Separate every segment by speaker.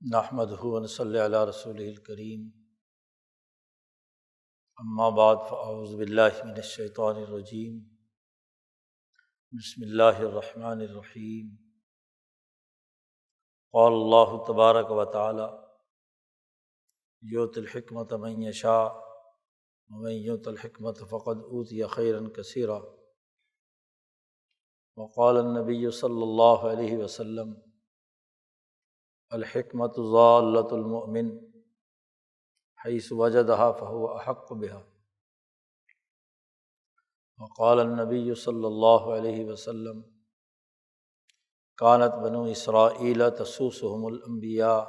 Speaker 1: نحمدہ ونصلی علی رسولہ الکریم، اما بعد فاعوذ باللہ من الشیطان الرجیم، بسم اللہ الرحمن الرحیم۔ قال اللہ تبارک و تعالی یؤتی الحکمۃ من یشاء ومن یؤت الحکمۃ فقد اوتی خیرا کثیرا۔ وقال النبی صلی اللہ علیہ وسلم الحکمۃ ضالۃ المؤمن حیث وجدہا فہو احق بہا۔ وقال النبی صلی اللہ علیہ وسلم کانت بنو اسرائیل تسوسهم الانبیاء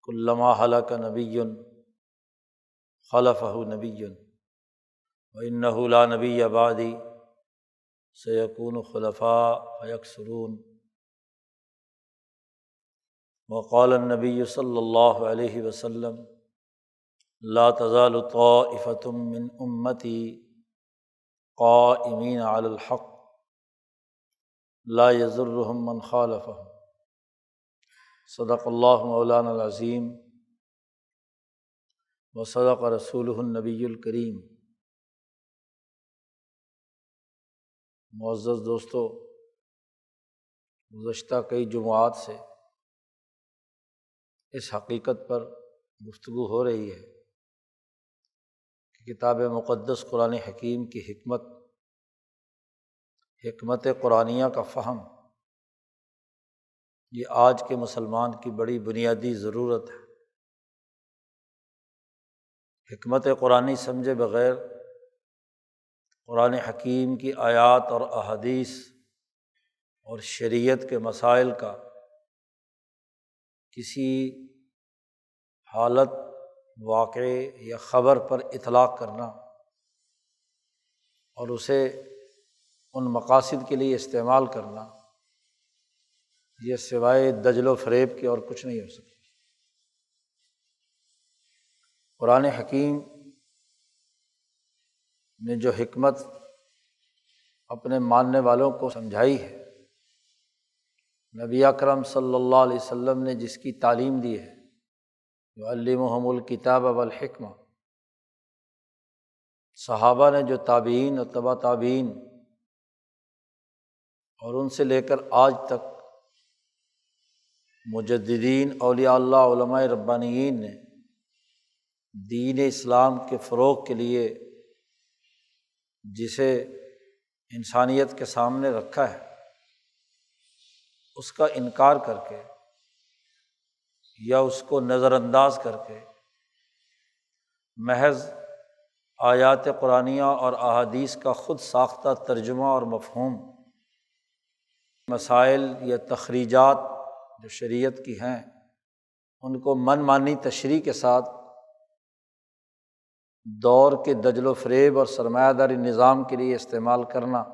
Speaker 1: کلما ہلک نبی خلفہ نبی وانہ لا نبی بعدی سیکون خلفاء فیکثرون۔ وقال النبی صلی اللہ علیہ وسلم لا تزال طائفة من امتی قائمین علی الحق لا یضرهم من خالفهم۔ صدق اللہ مولانا العظیم وصدق رسولہ النبی الکریم۔ معزز دوستو، گزشتہ کئی جمعات سے اس حقیقت پر گفتگو ہو رہی ہے کہ کتاب مقدس قرآن حکیم کی حکمت قرآنیہ کا فہم یہ آج کے مسلمان کی بڑی بنیادی ضرورت ہے۔ حکمت قرآنی سمجھے بغیر قرآن حکیم کی آیات اور احادیث اور شریعت کے مسائل کا کسی حالت، واقعے یا خبر پر اطلاق کرنا اور اسے ان مقاصد کے لیے استعمال کرنا، یہ سوائے دجل و فریب کے اور کچھ نہیں ہو سکتا۔ قرآن حکیم نے جو حکمت اپنے ماننے والوں کو سمجھائی ہے، نبی اکرم صلی اللہ علیہ وسلم نے جس کی تعلیم دی ہے، یعلمہم الکتاب والحکمہ، صحابہ نے جو تابعین اور تبع تابعین اور ان سے لے کر آج تک مجددین، اولیاء اللہ، علماء ربانیین نے دین اسلام کے فروغ کے لیے جسے انسانیت کے سامنے رکھا ہے، اس کا انکار کر کے یا اس کو نظر انداز کر کے محض آیات قرآنیہ اور احادیث کا خود ساختہ ترجمہ اور مفہوم، مسائل یا تخریجات جو شریعت کی ہیں ان کو من مانی تشریح کے ساتھ دور کے دجل و فریب اور سرمایہ داری نظام کے لیے استعمال کرنا،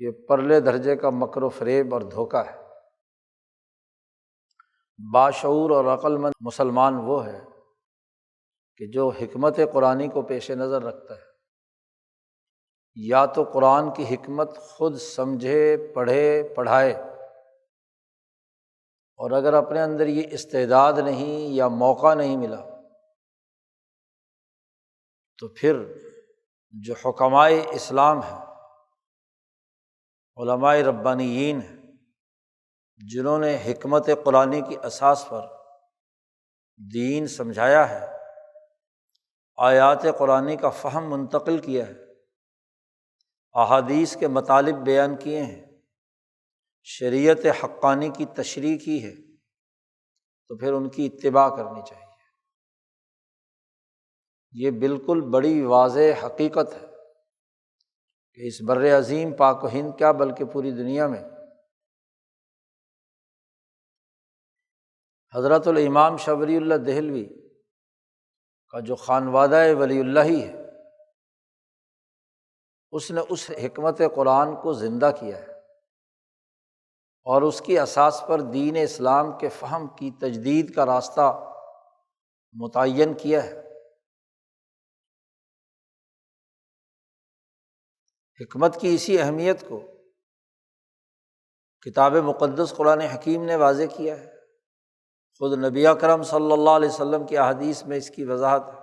Speaker 1: یہ پرلے درجے کا مکر و فریب اور دھوکہ ہے۔ باشعور اور عقل مند مسلمان وہ ہے کہ جو حکمت قرآنی کو پیش نظر رکھتا ہے، یا تو قرآن کی حکمت خود سمجھے، پڑھے، پڑھائے، اور اگر اپنے اندر یہ استعداد نہیں یا موقع نہیں ملا تو پھر جو حکماء اسلام ہیں، علماء ربانیین ہیں، جنہوں نے حکمت قرآنی کی اساس پر دین سمجھایا ہے، آیات قرآنی کا فہم منتقل کیا ہے، احادیث کے مطالب بیان کیے ہیں، شریعت حقانی کی تشریح کی ہے، تو پھر ان کی اتباع کرنی چاہیے۔ یہ بالکل بڑی واضح حقیقت ہے کہ اس بر عظیم پاک و ہند کیا بلکہ پوری دنیا میں حضرت الامام شاہ ولی اللہ دہلوی کا جو خانوادہ ولی اللہ ہی ہے، اس نے اس حکمت قرآن کو زندہ کیا ہے اور اس کی اساس پر دین اسلام کے فہم کی تجدید کا راستہ متعین کیا ہے۔ حکمت کی اسی اہمیت کو کتاب مقدس قرآن حکیم نے واضح کیا ہے، خود نبی اکرم صلی اللہ علیہ وسلم کی احادیث میں اس کی وضاحت ہے۔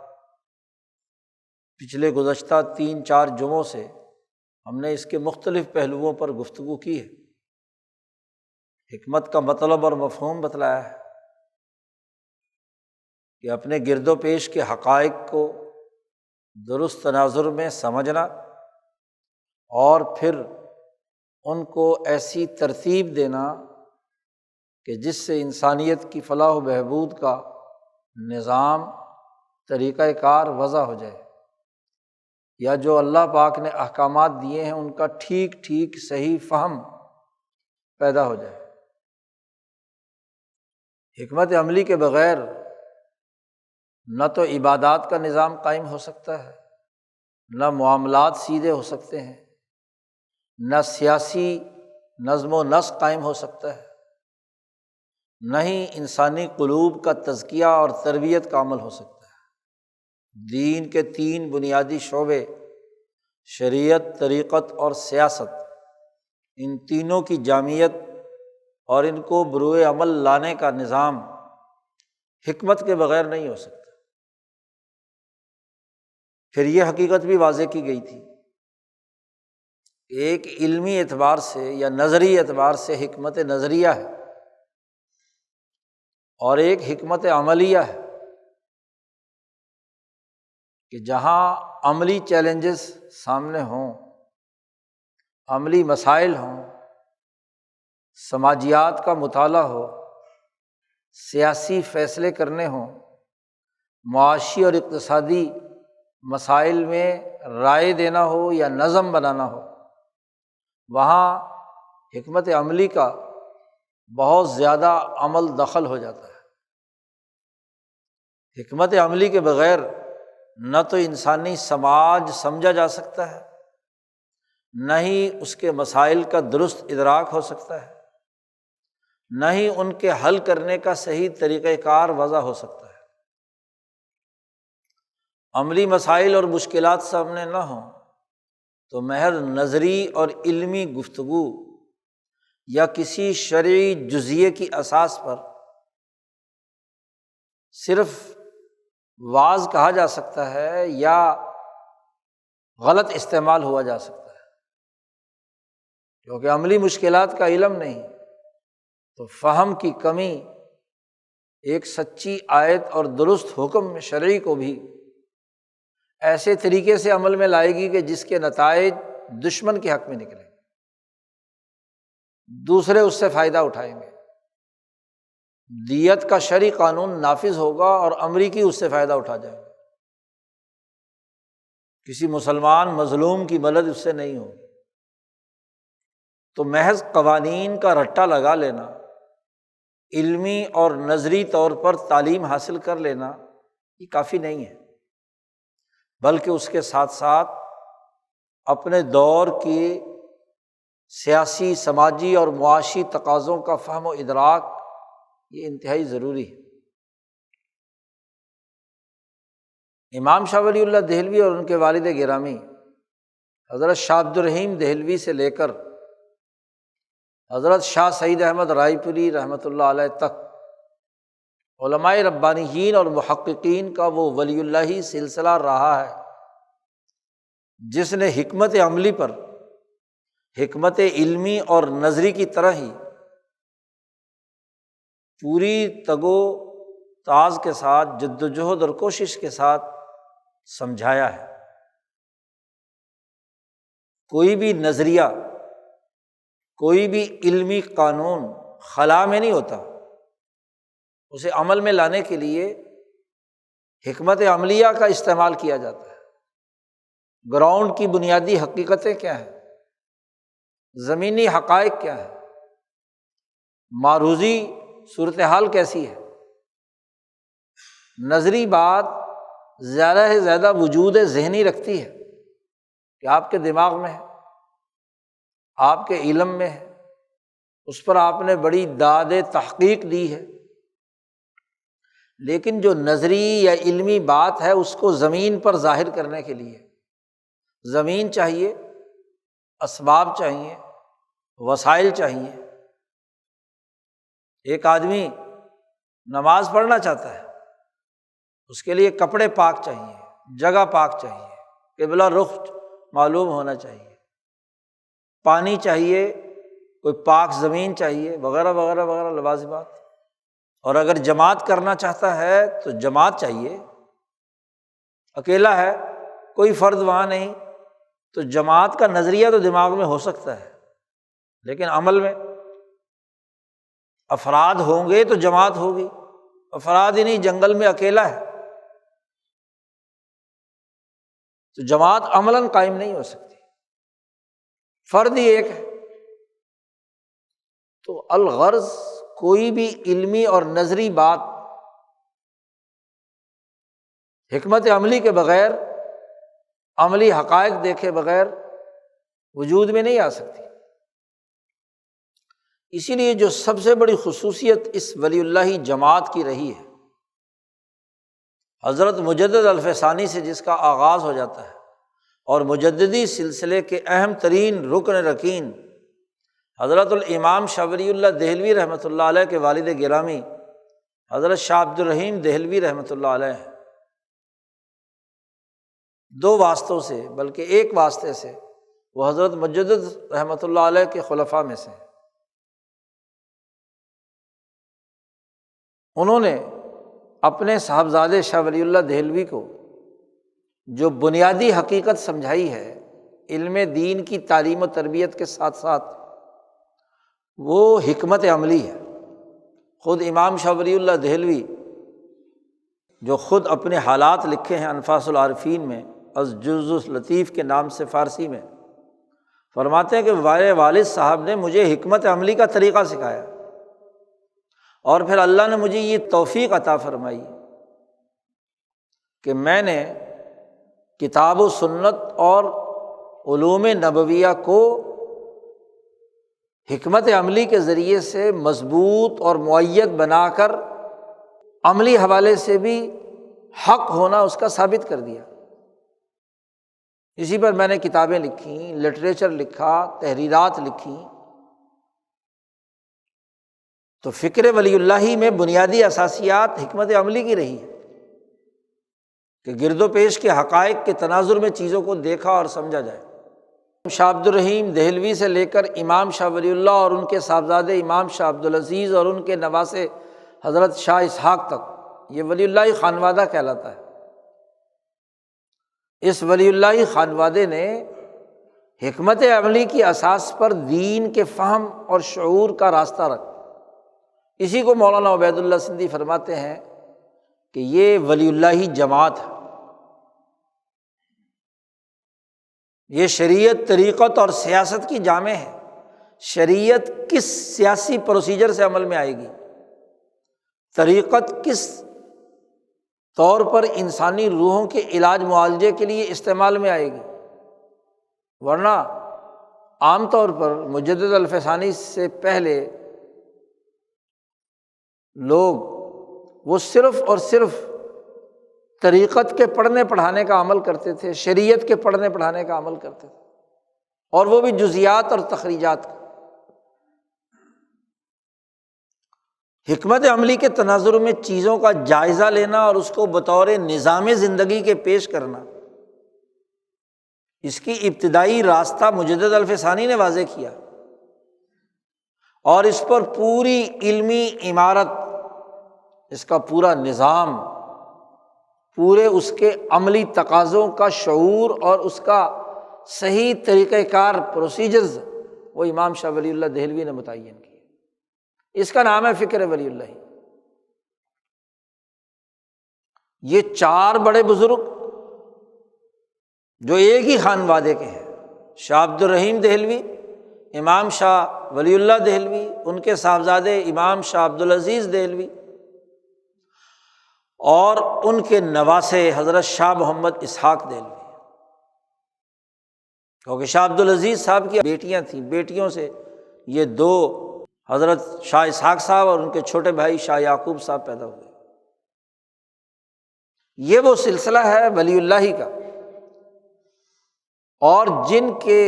Speaker 1: پچھلے گزشتہ 3-4 جمعوں سے ہم نے اس کے مختلف پہلوؤں پر گفتگو کی ہے، حکمت کا مطلب اور مفہوم بتلایا ہے کہ اپنے گرد و پیش کے حقائق کو درست تناظر میں سمجھنا اور پھر ان کو ایسی ترتیب دینا کہ جس سے انسانیت کی فلاح و بہبود کا نظام، طریقہ کار وضع ہو جائے، یا جو اللہ پاک نے احکامات دیے ہیں ان کا ٹھیک ٹھیک صحیح فہم پیدا ہو جائے۔ حکمت عملی کے بغیر نہ تو عبادات کا نظام قائم ہو سکتا ہے، نہ معاملات سیدھے ہو سکتے ہیں، نہ سیاسی نظم و نسق قائم ہو سکتا ہے، نہ ہی انسانی قلوب کا تزکیہ اور تربیت کا عمل ہو سکتا ہے۔ دین کے 3 بنیادی شعبے، شریعت، طریقت اور سیاست، ان تینوں کی جامعیت اور ان کو بروئے عمل لانے کا نظام حکمت کے بغیر نہیں ہو سکتا۔ پھر یہ حقیقت بھی واضح کی گئی تھی، ایک علمی اعتبار سے یا نظری اعتبار سے حکمت نظریہ ہے اور ایک حکمت عملیہ ہے، کہ جہاں عملی چیلنجز سامنے ہوں، عملی مسائل ہوں، سماجیات کا مطالعہ ہو، سیاسی فیصلے کرنے ہوں، معاشی اور اقتصادی مسائل میں رائے دینا ہو یا نظم بنانا ہو، وہاں حکمت عملی کا بہت زیادہ عمل دخل ہو جاتا ہے۔ حکمت عملی کے بغیر نہ تو انسانی سماج سمجھا جا سکتا ہے، نہ ہی اس کے مسائل کا درست ادراک ہو سکتا ہے، نہ ہی ان کے حل کرنے کا صحیح طریقہ کار وضع ہو سکتا ہے۔ عملی مسائل اور مشکلات سامنے نہ ہوں تو محض نظری اور علمی گفتگو یا کسی شرعی جزیے کی اساس پر صرف وعظ کہا جا سکتا ہے یا غلط استعمال ہوا جا سکتا ہے، کیونکہ عملی مشکلات کا علم نہیں تو فہم کی کمی ایک سچی آیت اور درست حکم شرعی کو بھی ایسے طریقے سے عمل میں لائے گی کہ جس کے نتائج دشمن کے حق میں نکلیں، دوسرے اس سے فائدہ اٹھائیں گے، دیت کا شرعی قانون نافذ ہوگا اور امریکی اس سے فائدہ اٹھا جائیں گے، کسی مسلمان مظلوم کی مدد اس سے نہیں ہوگی۔ تو محض قوانین کا رٹا لگا لینا، علمی اور نظری طور پر تعلیم حاصل کر لینا یہ کافی نہیں ہے، بلکہ اس کے ساتھ ساتھ اپنے دور کی سیاسی، سماجی اور معاشی تقاضوں کا فہم و ادراک یہ انتہائی ضروری ہے۔ امام شاہ ولی اللہ دہلوی اور ان کے والد گرامی حضرت شاہ عبد الرحیم دہلوی سے لے کر حضرت شاہ سعید احمد رائے پوری رحمۃ اللہ علیہ تک علماء ربانیین اور محققین کا وہ ولی اللہ سلسلہ رہا ہے جس نے حکمت عملی پر حکمت علمی اور نظری کی طرح ہی پوری تگ و تاز کے ساتھ جد و جہد اور کوشش کے ساتھ سمجھایا ہے۔ کوئی بھی نظریہ، کوئی بھی علمی قانون خلا میں نہیں ہوتا، اسے عمل میں لانے کے لیے حکمت عملیہ کا استعمال کیا جاتا ہے۔ گراؤنڈ کی بنیادی حقیقتیں کیا ہیں، زمینی حقائق کیا ہیں، معروضی صورتحال کیسی ہے، نظری بات زیادہ سے زیادہ وجود ذہنی رکھتی ہے کہ آپ کے دماغ میں ہے، آپ کے علم میں ہے، اس پر آپ نے بڑی داد تحقیق دی ہے، لیکن جو نظری یا علمی بات ہے اس کو زمین پر ظاہر کرنے کے لیے زمین چاہیے، اسباب چاہیے، وسائل چاہیے، ایک آدمی نماز پڑھنا چاہتا ہے، اس کے لیے کپڑے پاک چاہیے، جگہ پاک چاہیے، قبلہ رخ معلوم ہونا چاہیے، پانی چاہیے، کوئی پاک زمین چاہیے، وغیرہ وغیرہ وغیرہ لوازمات۔ اور اگر جماعت کرنا چاہتا ہے تو جماعت چاہیے، اکیلا ہے کوئی فرد وہاں نہیں تو جماعت کا نظریہ تو دماغ میں ہو سکتا ہے، لیکن عمل میں افراد ہوں گے تو جماعت ہوگی، افراد ہی نہیں، جنگل میں اکیلا ہے تو جماعت عملاً قائم نہیں ہو سکتی، فرد ہی ایک ہے۔ تو الغرض کوئی بھی علمی اور نظری بات حکمت عملی کے بغیر، عملی حقائق دیکھے بغیر وجود میں نہیں آ سکتی۔ اسی لیے جو سب سے بڑی خصوصیت اس ولی اللہ جماعت کی رہی ہے، حضرت مجدد الفسانی سے جس کا آغاز ہو جاتا ہے، اور مجددی سلسلے کے اہم ترین رکن رکین حضرت الامام شاہ ولی اللہ دہلوی رحمۃ اللہ علیہ کے والد گرامی حضرت شاہ عبد الرحیم دہلوی رحمۃ اللہ علیہ ہیں۔ دو واسطوں سے، بلکہ ایک واسطے سے، وہ حضرت مجدد رحمۃ اللہ علیہ کے خلفاء میں سے ہیں۔ انہوں نے اپنے صاحبزادے شاہ ولی اللہ دہلوی کو جو بنیادی حقیقت سمجھائی ہے علم دین کی تعلیم و تربیت کے ساتھ ساتھ، وہ حکمت عملی ہے۔ خود امام شاہ ولی اللہ دہلوی جو خود اپنے حالات لکھے ہیں انفاس العارفین میں، از جز لطیف کے نام سے فارسی میں، فرماتے ہیں کہ میرے والد صاحب نے مجھے حکمت عملی کا طریقہ سکھایا، اور پھر اللہ نے مجھے یہ توفیق عطا فرمائی کہ میں نے کتاب و سنت اور علوم نبویہ کو حکمت عملی کے ذریعے سے مضبوط اور مؤید بنا کر عملی حوالے سے بھی حق ہونا اس کا ثابت کر دیا۔ اسی پر میں نے کتابیں لکھیں، لٹریچر لکھا، تحریرات لکھیں۔ تو فکر ولی اللہ میں بنیادی اساسیات حکمت عملی کی رہی ہے کہ گرد و پیش کے حقائق کے تناظر میں چیزوں کو دیکھا اور سمجھا جائے۔ شاہ عبد الرحیم دہلوی سے لے کر امام شاہ ولی اللہ اور ان کے صاحبزادے امام شاہ عبدالعزیز اور ان کے نواسے حضرت شاہ اسحاق تک، یہ ولی اللہ خانوادہ کہلاتا ہے۔ اس ولی اللہ خانوادے نے حکمت عملی کی اساس پر دین کے فہم اور شعور کا راستہ رکھا۔ اسی کو مولانا عبید اللہ سندھی فرماتے ہیں کہ یہ ولی اللہ جماعت ہے، یہ شریعت، طریقت اور سیاست کی جامع ہے۔ شریعت کس سیاسی پروسیجر سے عمل میں آئے گی، طریقت کس طور پر انسانی روحوں کے علاج معالجے کے لیے استعمال میں آئے گی، ورنہ عام طور پر مجدد الفسانی سے پہلے لوگ وہ صرف اور صرف طریقت کے پڑھنے پڑھانے کا عمل کرتے تھے، شریعت کے پڑھنے پڑھانے کا عمل کرتے تھے، اور وہ بھی جزیات اور تخریجات کا۔ حکمت عملی کے تناظر میں چیزوں کا جائزہ لینا اور اس کو بطور نظام زندگی کے پیش کرنا، اس کی ابتدائی راستہ مجدد الفسانی نے واضح کیا، اور اس پر پوری علمی عمارت، اس کا پورا نظام، پورے اس کے عملی تقاضوں کا شعور اور اس کا صحیح طریقہ کار پروسیجرز وہ امام شاہ ولی اللہ دہلوی نے متعین کیے۔ اس کا نام ہے فکر ولی اللہ۔ یہ چار بڑے بزرگ جو ایک ہی خانوادے کے ہیں، شاہ عبد الرحیم دہلوی، امام شاہ ولی اللہ دہلوی، ان کے صاحبزادے امام شاہ عبدالعزیز دہلوی، اور ان کے نواسے حضرت شاہ محمد اسحاق دہلوی۔ کیونکہ شاہ عبدالعزیز صاحب کی بیٹیاں تھیں، بیٹیوں سے یہ دو حضرت شاہ اسحاق صاحب اور ان کے چھوٹے بھائی شاہ یعقوب صاحب پیدا ہوئے۔ یہ وہ سلسلہ ہے ولی اللہ کا، اور جن کے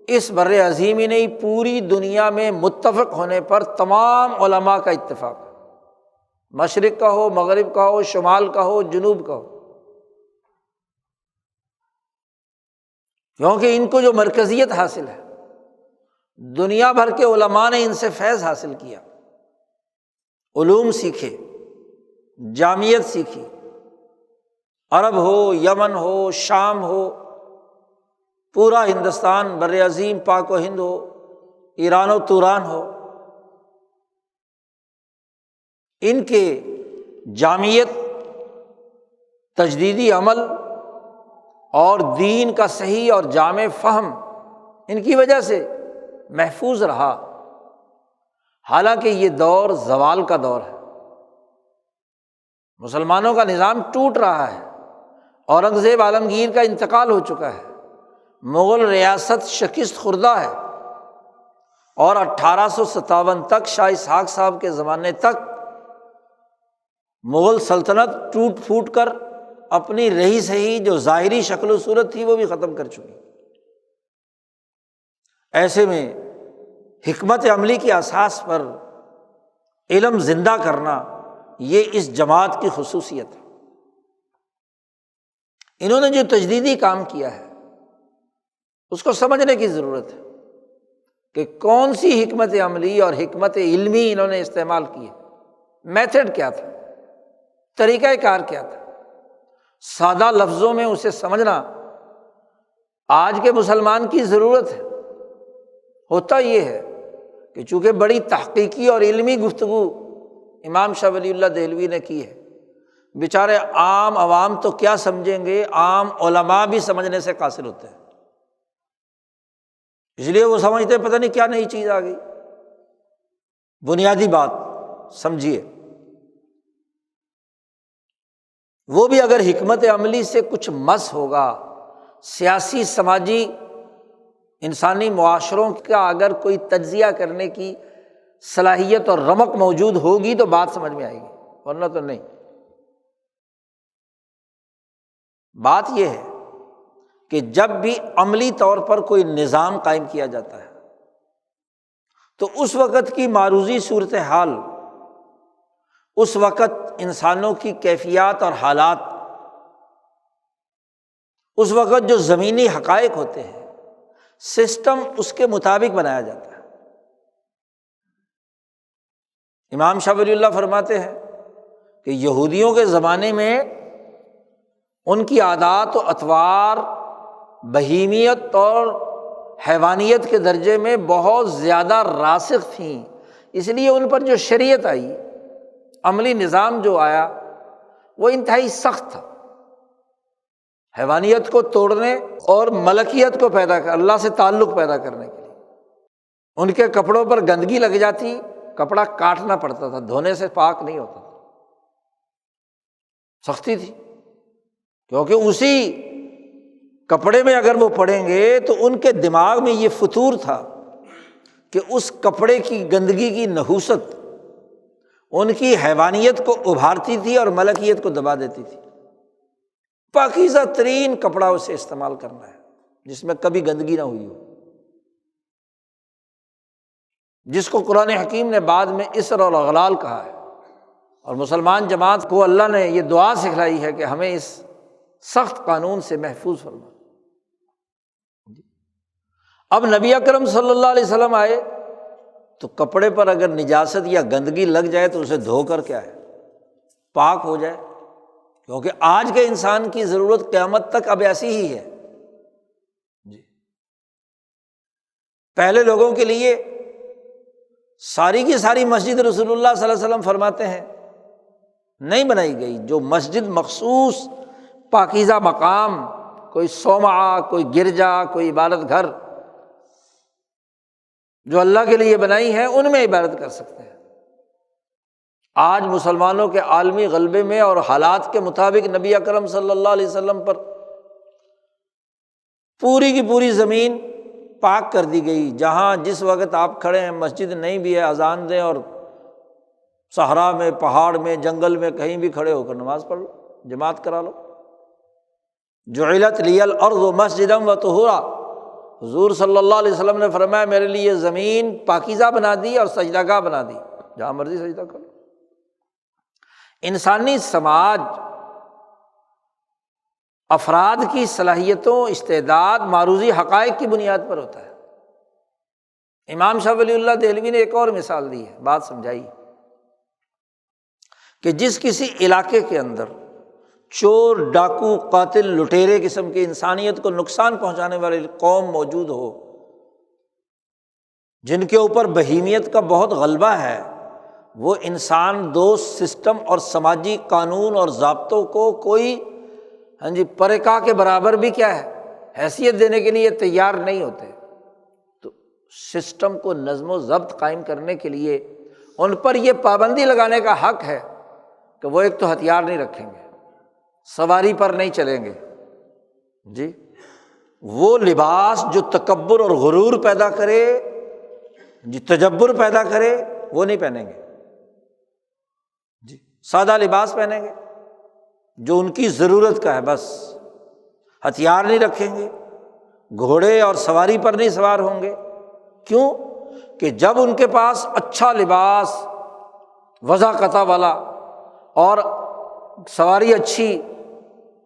Speaker 1: اس بر عظیم ہی نہیں پوری دنیا میں متفق ہونے پر تمام علماء کا اتفاق ہے، مشرق کا ہو، مغرب کا ہو، شمال کا ہو، جنوب کا ہو، کیونکہ ان کو جو مرکزیت حاصل ہے، دنیا بھر کے علماء نے ان سے فیض حاصل کیا، علوم سیکھے، جامعیت سیکھی، عرب ہو، یمن ہو، شام ہو، پورا ہندوستان بر عظیم پاک و ہند ہو، ایران و توران ہو، ان کے جامعیت، تجدیدی عمل اور دین کا صحیح اور جامع فہم ان کی وجہ سے محفوظ رہا، حالانکہ یہ دور زوال کا دور ہے، مسلمانوں کا نظام ٹوٹ رہا ہے، اورنگزیب عالمگیر کا انتقال ہو چکا ہے، مغل ریاست شکست خوردہ ہے، اور 1857 تک شاہ اسحاق صاحب کے زمانے تک مغل سلطنت ٹوٹ پھوٹ کر اپنی رہی سہی جو ظاہری شکل و صورت تھی وہ بھی ختم کر چکی۔ ایسے میں حکمت عملی کی اساس پر علم زندہ کرنا یہ اس جماعت کی خصوصیت ہے۔ انہوں نے جو تجدیدی کام کیا ہے اس کو سمجھنے کی ضرورت ہے کہ کون سی حکمت عملی اور حکمت علمی انہوں نے استعمال کی ہے، میتھڈ کیا تھا، طریقہ کار کیا تھا۔ سادہ لفظوں میں اسے سمجھنا آج کے مسلمان کی ضرورت ہے۔ ہوتا یہ ہے کہ چونکہ بڑی تحقیقی اور علمی گفتگو امام شاہ ولی اللہ دہلوی نے کی ہے، بیچارے عام عوام تو کیا سمجھیں گے، عام علماء بھی سمجھنے سے قاصر ہوتے ہیں، اس لیے وہ سمجھتے پتہ نہیں کیا نئی چیز آ گئی۔ بنیادی بات سمجھیے، وہ بھی اگر حکمت عملی سے کچھ مس ہوگا، سیاسی سماجی انسانی معاشروں کا اگر کوئی تجزیہ کرنے کی صلاحیت اور رمق موجود ہوگی تو بات سمجھ میں آئے گی، ورنہ تو نہیں۔ بات یہ ہے کہ جب بھی عملی طور پر کوئی نظام قائم کیا جاتا ہے تو اس وقت کی معروضی صورتحال، اس وقت انسانوں کی کیفیات اور حالات، اس وقت جو زمینی حقائق ہوتے ہیں، سسٹم اس کے مطابق بنایا جاتا ہے۔ امام شاہ ولی اللہ فرماتے ہیں کہ یہودیوں کے زمانے میں ان کی عادات و اطوار بہیمیت اور حیوانیت کے درجے میں بہت زیادہ راسخ تھیں، اس لیے ان پر جو شریعت آئی، عملی نظام جو آیا وہ انتہائی سخت تھا، حیوانیت کو توڑنے اور ملکیت کو پیدا کر اللہ سے تعلق پیدا کرنے کے لیے۔ ان کے کپڑوں پر گندگی لگ جاتی، کپڑا کاٹنا پڑتا تھا، دھونے سے پاک نہیں ہوتا تھا، سختی تھی، کیونکہ اسی کپڑے میں اگر وہ پڑیں گے تو ان کے دماغ میں یہ فطور تھا کہ اس کپڑے کی گندگی کی نحوست ان کی حیوانیت کو ابھارتی تھی اور ملکیت کو دبا دیتی تھی۔ پاکیزہ ترین کپڑا اسے استعمال کرنا ہے جس میں کبھی گندگی نہ ہوئی ہو، جس کو قرآن حکیم نے بعد میں اسر اور اغلال کہا ہے، اور مسلمان جماعت کو اللہ نے یہ دعا سکھلائی ہے کہ ہمیں اس سخت قانون سے محفوظ فرما۔ اب نبی اکرم صلی اللہ علیہ وسلم آئے تو کپڑے پر اگر نجاست یا گندگی لگ جائے تو اسے دھو کر کیا ہے، پاک ہو جائے، کیونکہ آج کے انسان کی ضرورت قیامت تک اب ایسی ہی ہے۔ پہلے لوگوں کے لیے ساری کی ساری مسجد رسول اللہ صلی اللہ علیہ وسلم فرماتے ہیں نہیں بنائی گئی، جو مسجد مخصوص پاکیزہ مقام، کوئی صومعہ، کوئی گرجا، کوئی عبادت گھر جو اللہ کے لیے بنائی ہیں ان میں عبادت کر سکتے ہیں۔ آج مسلمانوں کے عالمی غلبے میں اور حالات کے مطابق نبی اکرم صلی اللہ علیہ وسلم پر پوری کی پوری زمین پاک کر دی گئی، جہاں جس وقت آپ کھڑے ہیں مسجد نہیں بھی ہے، اذان دیں اور صحرا میں، پہاڑ میں، جنگل میں کہیں بھی کھڑے ہو کر نماز پڑھ لو، جماعت کرا لو۔ جعلت لی الارض مسجدا وطہورا، حضور صلی اللہ علیہ وسلم نے فرمایا میرے لیے زمین پاکیزہ بنا دی اور سجدہ گاہ بنا دی، جہاں مرضی سجدہ کرو۔ انسانی سماج افراد کی صلاحیتوں، استعداد، معروضی حقائق کی بنیاد پر ہوتا ہے۔ امام شاہ ولی اللہ دہلوی نے ایک اور مثال دی ہے، بات سمجھائی کہ جس کسی علاقے کے اندر چور، ڈاکو، قاتل، لٹیرے قسم کی انسانیت کو نقصان پہنچانے والی قوم موجود ہو، جن کے اوپر بہیمیت کا بہت غلبہ ہے، وہ انسان دوست سسٹم اور سماجی قانون اور ضابطوں کو کوئی پرکا کے برابر بھی کیا ہے حیثیت دینے کے لیے تیار نہیں ہوتے۔ تو سسٹم کو نظم و ضبط قائم کرنے کے لیے ان پر یہ پابندی لگانے کا حق ہے کہ وہ ایک تو ہتھیار نہیں رکھیں گے، سواری پر نہیں چلیں گے، جی وہ لباس جو تکبر اور غرور پیدا کرے، جی تجبر پیدا کرے، وہ نہیں پہنیں گے، جی سادہ لباس پہنیں گے جو ان کی ضرورت کا ہے، بس ہتھیار نہیں رکھیں گے، گھوڑے اور سواری پر نہیں سوار ہوں گے۔ کیوں کہ جب ان کے پاس اچھا لباس وضاقتہ والا اور سواری اچھی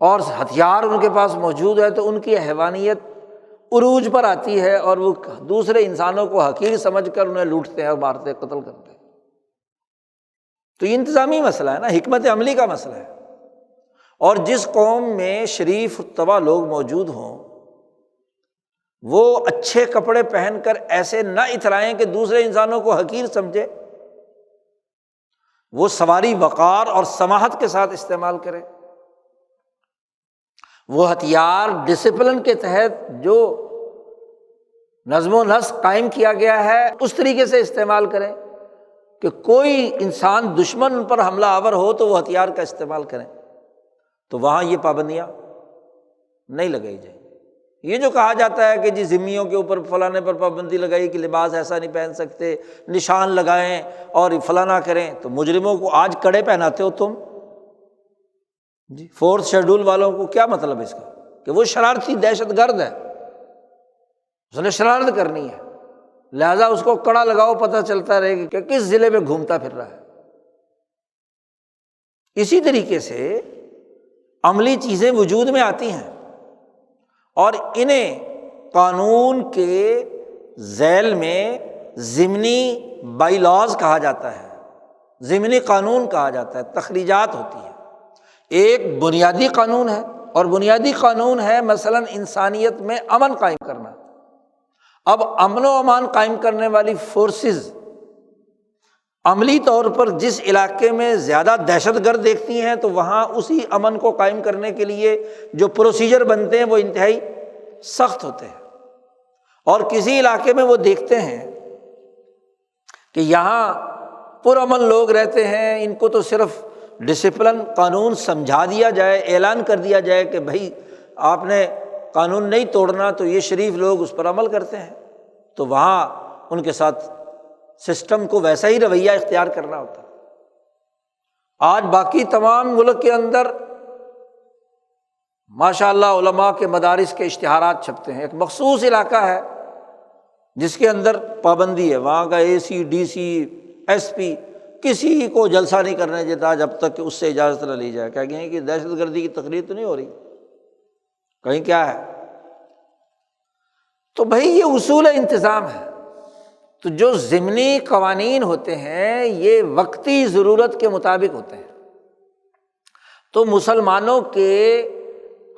Speaker 1: اور ہتھیار ان کے پاس موجود ہے تو ان کی حیوانیت عروج پر آتی ہے اور وہ دوسرے انسانوں کو حقیر سمجھ کر انہیں لوٹتے ہیں اور مارتے ہیں، قتل کرتے ہیں۔ تو یہ انتظامی مسئلہ ہے نا، حکمت عملی کا مسئلہ ہے۔ اور جس قوم میں شریف طبع لوگ موجود ہوں، وہ اچھے کپڑے پہن کر ایسے نہ اترائیں کہ دوسرے انسانوں کو حقیر سمجھے، وہ سواری وقار اور سماحت کے ساتھ استعمال کرے، وہ ہتھیار ڈسپلن کے تحت جو نظم و نسق قائم کیا گیا ہے اس طریقے سے استعمال کریں کہ کوئی انسان دشمن ان پر حملہ آور ہو تو وہ ہتھیار کا استعمال کریں۔ تو وہاں یہ پابندیاں نہیں لگائی جائیں۔ یہ جو کہا جاتا ہے کہ جی ذمیوں کے اوپر فلانے پر پابندی لگائی کہ لباس ایسا نہیں پہن سکتے، نشان لگائیں اور فلانا کریں، تو مجرموں کو آج کڑے پہناتے ہو تم، جی فورتھ شیڈول والوں کو کیا مطلب ہے اس کا کہ وہ شرارتی دہشت گرد ہے، اس نے شرارت کرنی ہے، لہذا اس کو کڑا لگاؤ، پتہ چلتا رہے کہ کس ضلع میں گھومتا پھر رہا ہے۔ اسی طریقے سے عملی چیزیں وجود میں آتی ہیں اور انہیں قانون کے ذیل میں ضمنی بائی لاز کہا جاتا ہے، ضمنی قانون کہا جاتا ہے، تخریجات ہوتی ہے۔ ایک بنیادی قانون ہے، اور بنیادی قانون ہے مثلاً انسانیت میں امن قائم کرنا۔ اب امن و امان قائم کرنے والی فورسز عملی طور پر جس علاقے میں زیادہ دہشت گرد دیکھتی ہیں تو وہاں اسی امن کو قائم کرنے کے لیے جو پروسیجر بنتے ہیں وہ انتہائی سخت ہوتے ہیں، اور کسی علاقے میں وہ دیکھتے ہیں کہ یہاں پرامن لوگ رہتے ہیں، ان کو تو صرف ڈسپلن قانون سمجھا دیا جائے، اعلان کر دیا جائے کہ بھائی آپ نے قانون نہیں توڑنا، تو یہ شریف لوگ اس پر عمل کرتے ہیں، تو وہاں ان کے ساتھ سسٹم کو ویسا ہی رویہ اختیار کرنا ہوتا ہے۔ آج باقی تمام ملک کے اندر ماشاء اللہ علماء کے مدارس کے اشتہارات چھپتے ہیں، ایک مخصوص علاقہ ہے جس کے اندر پابندی ہے، وہاں کا اے سی، ڈی سی، ایس پی کسی کو جلسہ نہیں کرنے دیتا جب تک کہ اس سے اجازت نہ لی جائے۔ کہیں گے کہ دہشت گردی کی تقریر تو نہیں ہو رہی، کہیں کیا ہے؟ تو بھائی یہ اصول انتظام ہے۔ تو جو ضمنی قوانین ہوتے ہیں یہ وقتی ضرورت کے مطابق ہوتے ہیں۔ تو مسلمانوں کے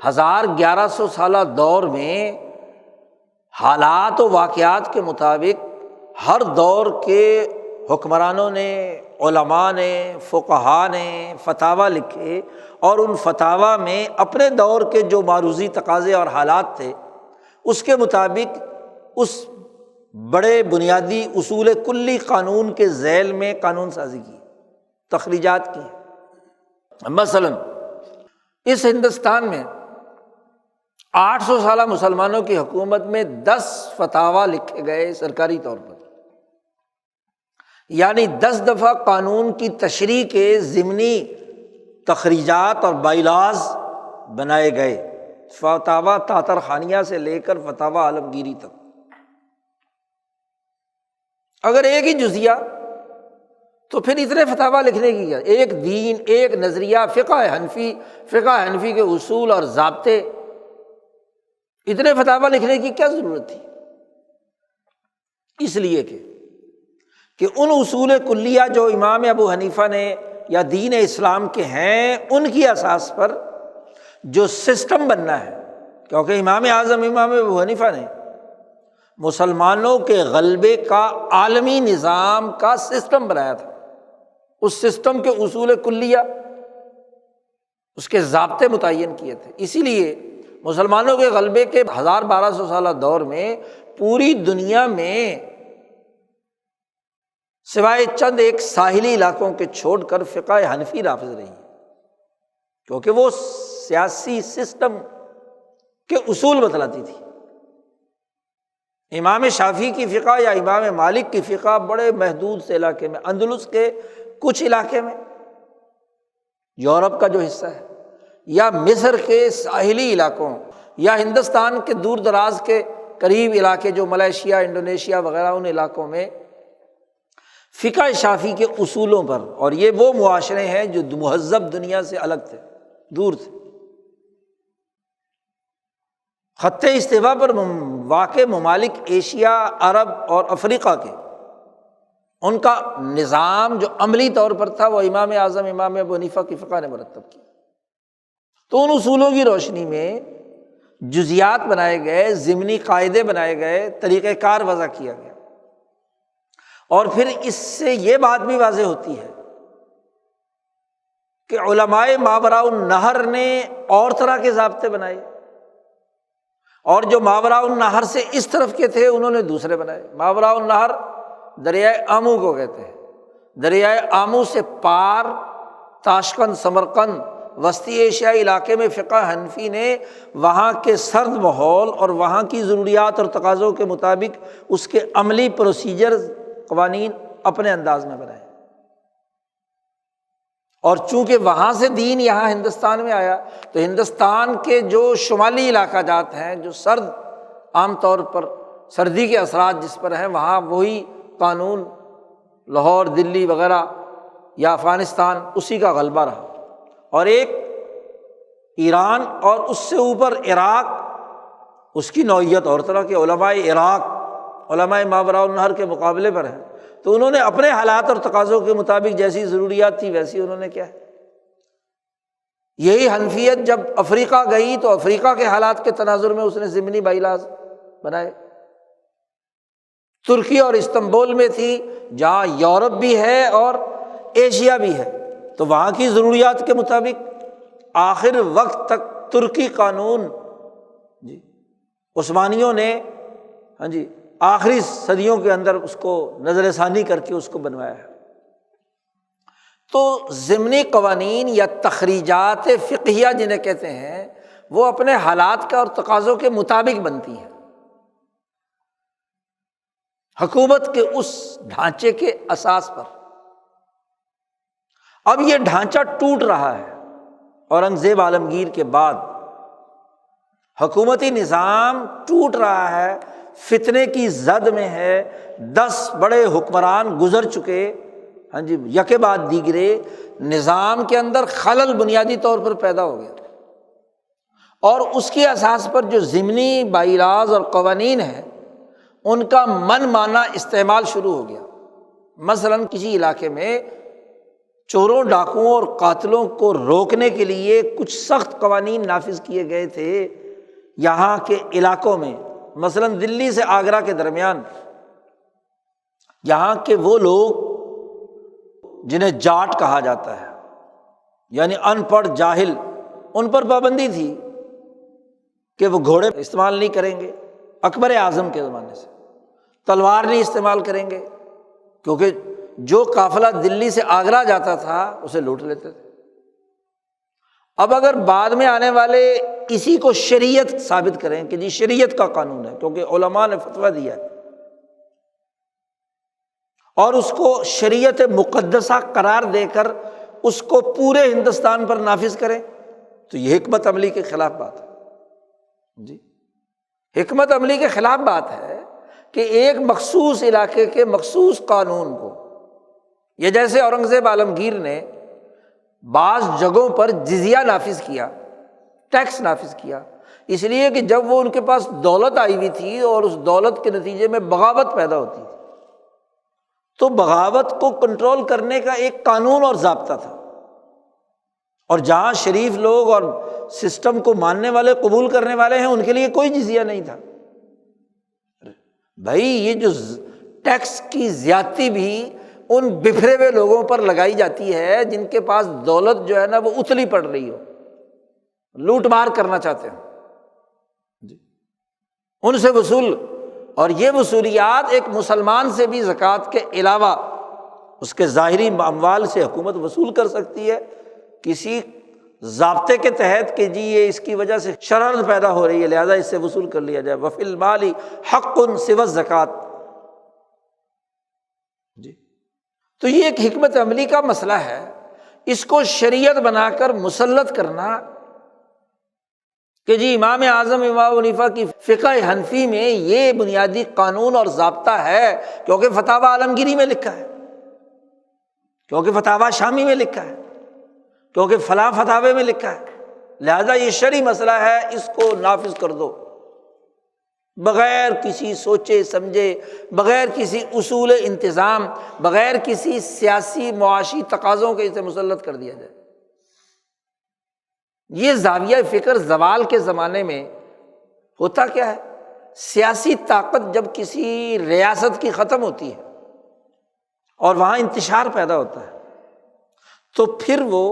Speaker 1: 1100 سالہ دور میں حالات و واقعات کے مطابق ہر دور کے حکمرانوں نے، علماء نے، فقہا نے فتاویٰ لکھے، اور ان فتاویٰ میں اپنے دور کے جو معروضی تقاضے اور حالات تھے اس کے مطابق اس بڑے بنیادی اصول کلی قانون کے ذیل میں قانون سازی کی، تخریجات کی۔ مثلاً اس ہندوستان میں 800 سالہ مسلمانوں کی حکومت میں 10 فتاویٰ لکھے گئے سرکاری طور پر، یعنی 10 دفعہ قانون کی تشریح کے ضمنی تخریجات اور بائی لاز بنائے گئے۔ فتاویٰ تاتر خانیہ سے لے کر فتاویٰ عالمگیری تک۔ اگر ایک ہی جزیہ تو پھر اتنے فتاویٰ لکھنے کی کیا؟ ایک دین، ایک نظریہ، فقہ حنفی کے اصول اور ضابطے، اتنے فتاویٰ لکھنے کی کیا ضرورت تھی؟ اس لیے کہ ان اصول کلیہ جو امام ابو حنیفہ نے یا دین اسلام کے ہیں، ان کی اساس پر جو سسٹم بننا ہے، کیونکہ امام اعظم امام ابو حنیفہ نے مسلمانوں کے غلبے کا عالمی نظام کا سسٹم بنایا تھا، اس سسٹم کے اصول کلیہ، اس کے ضابطے متعین کیے تھے۔ اسی لیے مسلمانوں کے غلبے کے 1200 سالہ دور میں پوری دنیا میں سوائے چند ایک ساحلی علاقوں کے چھوڑ کر فقہ حنفی نافذ رہی ہے، کیونکہ وہ سیاسی سسٹم کے اصول بتلاتی تھی۔ امام شافعی کی فقہ یا امام مالک کی فقہ بڑے محدود سے علاقے میں، اندلس کے کچھ علاقے میں، یورپ کا جو حصہ ہے، یا مصر کے ساحلی علاقوں، یا ہندوستان کے دور دراز کے قریب علاقے جو ملائیشیا، انڈونیشیا وغیرہ، ان علاقوں میں فقہ شافعی کے اصولوں پر، اور یہ وہ معاشرے ہیں جو مہذب دنیا سے الگ تھے، دور تھے۔ خط استوا پر واقع ممالک ایشیا، عرب اور افریقہ کے، ان کا نظام جو عملی طور پر تھا وہ امام اعظم امام ابو حنیفہ کی فقہ نے مرتب کیا۔ تو ان اصولوں کی روشنی میں جزیات بنائے گئے، ضمنی قاعدے بنائے گئے، طریقہ کار وضع کیا گیا۔ اور پھر اس سے یہ بات بھی واضح ہوتی ہے کہ علماء ماوراء النہر نے اور طرح کے ضابطے بنائے، اور جو ماوراء النہر سے اس طرف کے تھے انہوں نے دوسرے بنائے۔ ماوراء النہر دریائے آمو کو کہتے ہیں، دریائے آمو سے پار تاشقند، سمرقند، وسطی ایشیائی علاقے میں فقہ حنفی نے وہاں کے سرد ماحول اور وہاں کی ضروریات اور تقاضوں کے مطابق اس کے عملی پروسیجر، قوانین اپنے انداز میں بنائے۔ اور چونکہ وہاں سے دین یہاں ہندوستان میں آیا تو ہندوستان کے جو شمالی علاقہ جات ہیں، جو سرد، عام طور پر سردی کے اثرات جس پر ہیں، وہاں وہی قانون لاہور، دلی وغیرہ یا افغانستان اسی کا غلبہ رہا۔ اور ایک ایران اور اس سے اوپر عراق، اس کی نوعیت اور طرح کے علماء عراق علماء ماوراء النہر کے مقابلے پر ہیں، تو انہوں نے اپنے حالات اور تقاضوں کے مطابق جیسی ضروریات تھی ویسی انہوں نے کیا ہے۔ یہی حنفیت جب افریقہ گئی تو افریقہ کے حالات کے تناظر میں اس نے ضمنی بائی لاز بنائے۔ ترکی اور استنبول میں تھی جہاں یورپ بھی ہے اور ایشیا بھی ہے، تو وہاں کی ضروریات کے مطابق آخر وقت تک ترکی قانون عثمانیوں نے آخری صدیوں کے اندر اس کو نظر ثانی کر کے اس کو بنوایا ہے۔ تو ضمنی قوانین یا تخریجات فقہیہ جنہیں کہتے ہیں، وہ اپنے حالات کا اور تقاضوں کے مطابق بنتی ہیں، حکومت کے اس ڈھانچے کے اساس پر۔ اب یہ ڈھانچہ ٹوٹ رہا ہے، اورنگزیب عالمگیر کے بعد حکومتی نظام ٹوٹ رہا ہے، فتنے کی زد میں ہے، 10 بڑے حکمران گزر چکے، یکے بعد دیگرے، نظام کے اندر خلل بنیادی طور پر پیدا ہو گیا، اور اس کی اساس پر جو ضمنی بائیلاز اور قوانین ہیں ان کا من مانا استعمال شروع ہو گیا۔ مثلاً کسی علاقے میں چوروں، ڈاکوؤں اور قاتلوں کو روکنے کے لیے کچھ سخت قوانین نافذ کیے گئے تھے یہاں کے علاقوں میں، مثلاً دلی سے آگرہ کے درمیان یہاں کے وہ لوگ جنہیں جاٹ کہا جاتا ہے، یعنی ان پڑھ جاہل، ان پر پابندی تھی کہ وہ گھوڑے استعمال نہیں کریں گے، اکبر اعظم کے زمانے سے تلوار نہیں استعمال کریں گے، کیونکہ جو قافلہ دلی سے آگرہ جاتا تھا اسے لوٹ لیتے تھے۔ اب اگر بعد میں آنے والے اسی کو شریعت ثابت کریں کہ جی شریعت کا قانون ہے، کیونکہ علماء نے فتویٰ دیا ہے، اور اس کو شریعت مقدسہ قرار دے کر اس کو پورے ہندوستان پر نافذ کریں، تو یہ حکمت عملی کے خلاف بات ہے۔ جی حکمت عملی کے خلاف بات ہے کہ ایک مخصوص علاقے کے مخصوص قانون کو، یہ جیسے اورنگزیب عالمگیر نے بعض جگہوں پر جزیہ نافذ کیا، ٹیکس نافذ کیا، اس لیے کہ جب وہ ان کے پاس دولت آئی ہوئی تھی اور اس دولت کے نتیجے میں بغاوت پیدا ہوتی تھی، تو بغاوت کو کنٹرول کرنے کا ایک قانون اور ضابطہ تھا، اور جہاں شریف لوگ اور سسٹم کو ماننے والے، قبول کرنے والے ہیں، ان کے لیے کوئی جزیہ نہیں تھا۔ بھائی یہ جو ٹیکس کی زیادتی بھی ان بکھرے ہوئے لوگوں پر لگائی جاتی ہے جن کے پاس دولت جو ہے نا وہ اتلی پڑ رہی ہو، لوٹ مار کرنا چاہتے ہیں جی، ان سے وصول، اور یہ وصولیات ایک مسلمان سے بھی زکوٰۃ کے علاوہ اس کے ظاہری اموال سے حکومت وصول کر سکتی ہے، کسی ضابطے کے تحت کہ جی یہ اس کی وجہ سے شرر پیدا ہو رہی ہے لہذا اس سے وصول کر لیا جائے۔ وفی المال حق سوی الزکوٰۃ، جی تو یہ ایک حکمت عملی کا مسئلہ ہے، اس کو شریعت بنا کر مسلط کرنا کہ جی امام اعظم امام حنیفہ کی فقہ حنفی میں یہ بنیادی قانون اور ضابطہ ہے کیونکہ فتاوی عالمگیری میں لکھا ہے، کیونکہ فتاوی شامی میں لکھا ہے، کیونکہ فلاں فتاوے میں لکھا ہے، لہذا یہ شرعی مسئلہ ہے، اس کو نافذ کر دو، بغیر کسی سوچے سمجھے، بغیر کسی اصول انتظام، بغیر کسی سیاسی معاشی تقاضوں کے اسے مسلط کر دیا جائے۔ یہ زاویہ فکر زوال کے زمانے میں ہوتا کیا ہے، سیاسی طاقت جب کسی ریاست کی ختم ہوتی ہے اور وہاں انتشار پیدا ہوتا ہے تو پھر وہ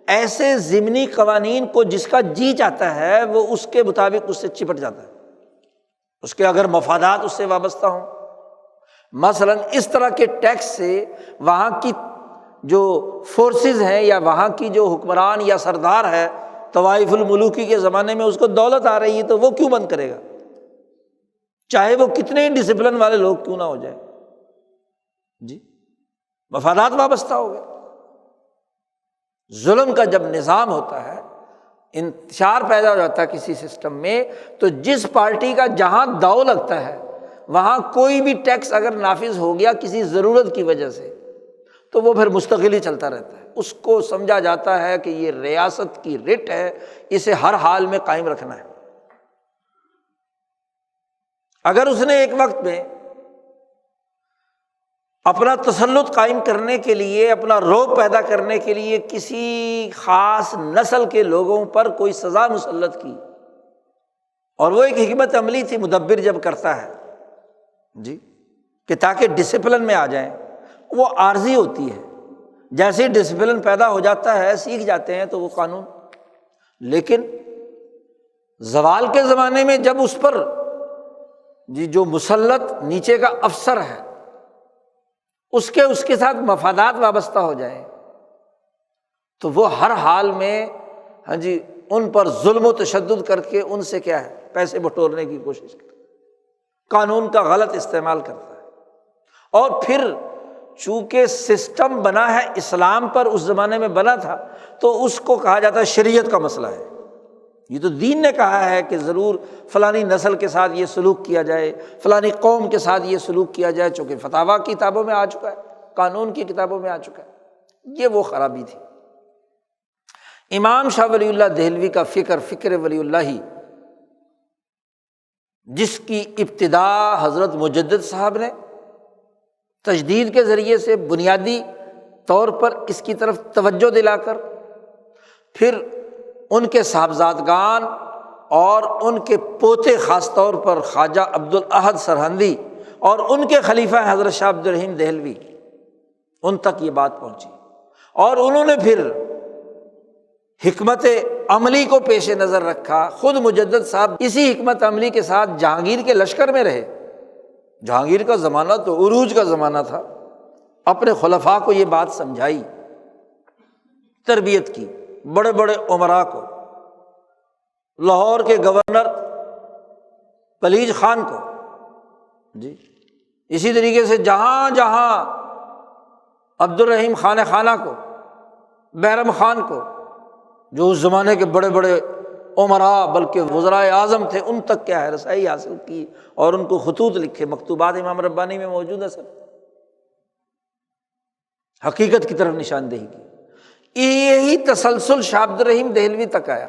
Speaker 1: ایسے ضمنی قوانین کو جس کا جی چاہتا ہے وہ اس کے مطابق اس سے چپٹ جاتا ہے، اس کے اگر مفادات اس سے وابستہ ہوں، مثلاً اس طرح کے ٹیکس سے وہاں کی جو فورسز ہیں یا وہاں کی جو حکمران یا سردار ہے طوائف الملوکی کے زمانے میں اس کو دولت آ رہی ہے تو وہ کیوں بند کرے گا، چاہے وہ کتنے ڈسپلن والے لوگ کیوں نہ ہو جائے، جی مفادات وابستہ ہو گئے۔ ظلم کا جب نظام ہوتا ہے، انتشار پیدا ہو جاتا ہے کسی سسٹم میں، تو جس پارٹی کا جہاں داؤ لگتا ہے وہاں کوئی بھی ٹیکس اگر نافذ ہو گیا کسی ضرورت کی وجہ سے تو وہ پھر مستقل ہی چلتا رہتا ہے، اس کو سمجھا جاتا ہے کہ یہ ریاست کی رٹ ہے، اسے ہر حال میں قائم رکھنا ہے۔ اگر اس نے ایک وقت میں اپنا تسلط قائم کرنے کے لیے، اپنا رعب پیدا کرنے کے لیے کسی خاص نسل کے لوگوں پر کوئی سزا مسلط کی، اور وہ ایک حکمت عملی تھی مدبر جب کرتا ہے جی کہ تاکہ ڈسپلن میں آ جائیں، وہ عارضی ہوتی ہے، جیسے ہی ڈسپلن پیدا ہو جاتا ہے سیکھ جاتے ہیں تو وہ قانون، لیکن زوال کے زمانے میں جب اس پر جی جو مسلط نیچے کا افسر ہے اس کے ساتھ مفادات وابستہ ہو جائیں تو وہ ہر حال میں ہاں جی ان پر ظلم و تشدد کر کے ان سے کیا ہے پیسے بٹورنے کی کوشش کرتا ہے، قانون کا غلط استعمال کرتا ہے۔ اور پھر چونکہ سسٹم بنا ہے اسلام پر، اس زمانے میں بنا تھا تو اس کو کہا جاتا ہے شریعت کا مسئلہ ہے، یہ تو دین نے کہا ہے کہ ضرور فلانی نسل کے ساتھ یہ سلوک کیا جائے، فلانی قوم کے ساتھ یہ سلوک کیا جائے، چونکہ فتاویٰ کی کتابوں میں آ چکا ہے، قانون کی کتابوں میں آ چکا ہے، یہ وہ خرابی تھی۔ امام شاہ ولی اللہ دہلوی کا فکر ولی اللہ ہی، جس کی ابتدا حضرت مجدد صاحب نے تجدید کے ذریعے سے بنیادی طور پر اس کی طرف توجہ دلا کر، پھر ان کے صاحبزادگان اور ان کے پوتے خاص طور پر خواجہ عبدالاحد سرہندی اور ان کے خلیفہ حضرت شاہ عبد الرحیم دہلوی، ان تک یہ بات پہنچی، اور انہوں نے پھر حکمت عملی کو پیش نظر رکھا۔ خود مجدد صاحب اسی حکمت عملی کے ساتھ جہانگیر کے لشکر میں رہے، جہانگیر کا زمانہ تو عروج کا زمانہ تھا، اپنے خلفاء کو یہ بات سمجھائی، تربیت کی، بڑے بڑے امراء کو، لاہور کے گورنر کلیج خان کو جی، اسی طریقے سے جہاں جہاں عبد الرحیم خانہ کو، بہرم خان کو، جو اس زمانے کے بڑے بڑے عمراء بلکہ وزرائے اعظم تھے ان تک کیا ہے رسائی حاصل کی، اور ان کو خطوط لکھے، مکتوبات امام ربانی میں موجود ہے، سب حقیقت کی طرف نشاندہی کی۔ یہی تسلسل شاہ عبد الرحیم دہلوی تک آیا،